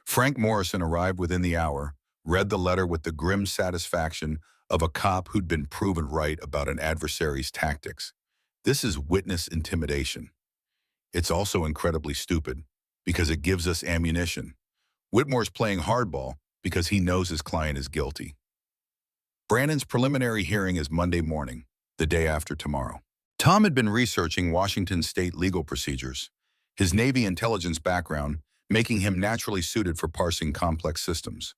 Frank Morrison arrived within the hour, read the letter with the grim satisfaction of a cop who'd been proven right about an adversary's tactics. This is witness intimidation. It's also incredibly stupid, because it gives us ammunition. Whitmore's playing hardball because he knows his client is guilty. Brandon's preliminary hearing is Monday morning, the day after tomorrow. Tom had been researching Washington state legal procedures. His Navy intelligence background making him naturally suited for parsing complex systems.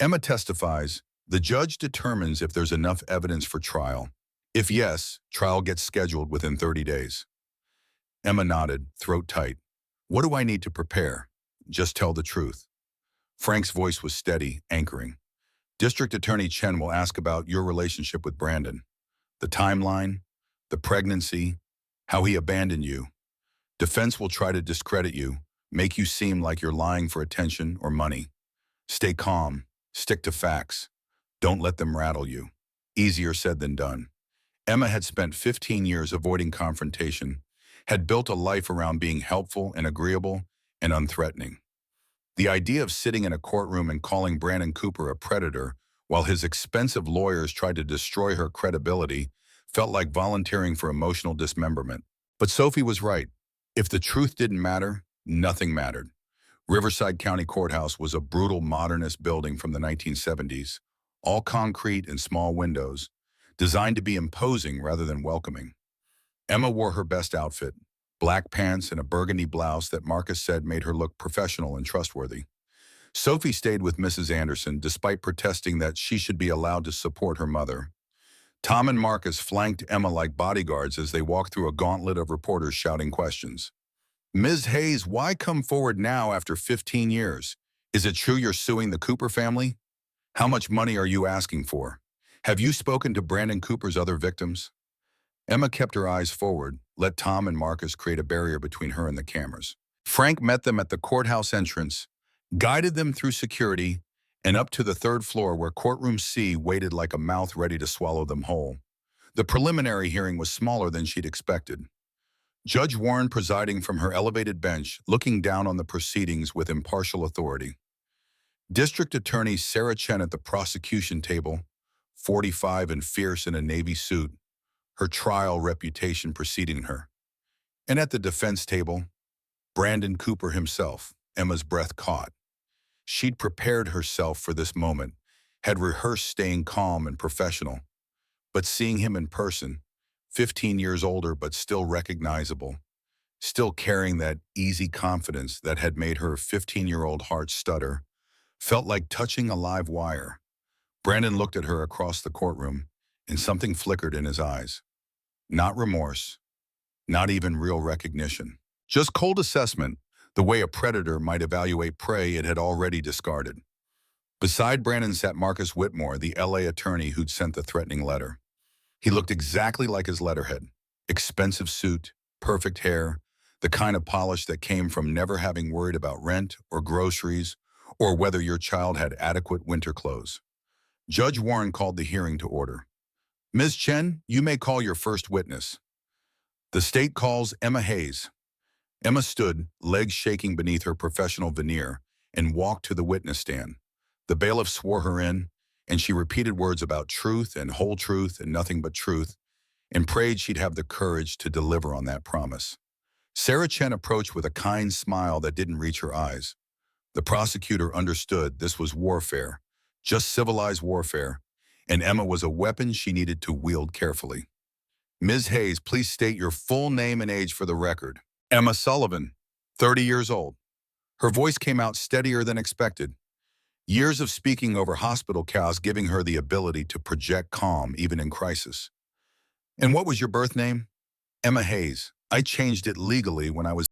Emma testifies, the judge determines if there's enough evidence for trial. If yes, trial gets scheduled within 30 days. Emma nodded, throat tight. What do I need to prepare? Just tell the truth. Frank's voice was steady, anchoring. District Attorney Chen will ask about your relationship with Brandon. The timeline, the pregnancy, how he abandoned you. Defense will try to discredit you, make you seem like you're lying for attention or money. Stay calm, stick to facts. Don't let them rattle you. Easier said than done. Emma had spent 15 years avoiding confrontation, had built a life around being helpful and agreeable and unthreatening. The idea of sitting in a courtroom and calling Brandon Cooper a predator while his expensive lawyers tried to destroy her credibility felt like volunteering for emotional dismemberment. But Sophie was right. If the truth didn't matter, nothing mattered. Riverside County Courthouse was a brutal modernist building from the 1970s, all concrete and small windows, designed to be imposing rather than welcoming. Emma wore her best outfit, black pants and a burgundy blouse that Marcus said made her look professional and trustworthy. Sophie stayed with Mrs. Anderson despite protesting that she should be allowed to support her mother. Tom and Marcus flanked Emma like bodyguards as they walked through a gauntlet of reporters shouting questions. Ms. Hayes, why come forward now after 15 years? Is it true you're suing the Cooper family? How much money are you asking for? Have you spoken to Brandon Cooper's other victims? Emma kept her eyes forward, let Tom and Marcus create a barrier between her and the cameras. Frank met them at the courthouse entrance, guided them through security, and up to the third floor where courtroom C waited like a mouth ready to swallow them whole. The preliminary hearing was smaller than she'd expected. Judge Warren presiding from her elevated bench, looking down on the proceedings with impartial authority. District Attorney Sarah Chen at the prosecution table, 45 and fierce in a navy suit, her trial reputation preceding her. And at the defense table, Brandon Cooper himself, Emma's breath caught. She'd prepared herself for this moment, had rehearsed staying calm and professional. But seeing him in person, 15 years older but still recognizable, still carrying that easy confidence that had made her 15-year-old heart stutter, felt like touching a live wire. Brandon looked at her across the courtroom, and something flickered in his eyes. Not remorse, not even real recognition. Just cold assessment, the way a predator might evaluate prey it had already discarded. Beside Brandon sat Marcus Whitmore, the LA attorney who'd sent the threatening letter. He looked exactly like his letterhead. Expensive suit, perfect hair, the kind of polish that came from never having worried about rent or groceries or whether your child had adequate winter clothes. Judge Warren called the hearing to order. Ms. Chen, you may call your first witness. The state calls Emma Hayes. Emma stood, legs shaking beneath her professional veneer, and walked to the witness stand. The bailiff swore her in, and she repeated words about truth and whole truth and nothing but truth, and prayed she'd have the courage to deliver on that promise. Sarah Chen approached with a kind smile that didn't reach her eyes. The prosecutor understood this was warfare, just civilized warfare, and Emma was a weapon she needed to wield carefully. Ms. Hayes, please state your full name and age for the record. Emma Sullivan, 30 years old. Her voice came out steadier than expected. Years of speaking over hospital cows giving her the ability to project calm even in crisis. And what was your birth name? Emma Hayes. I changed it legally when I was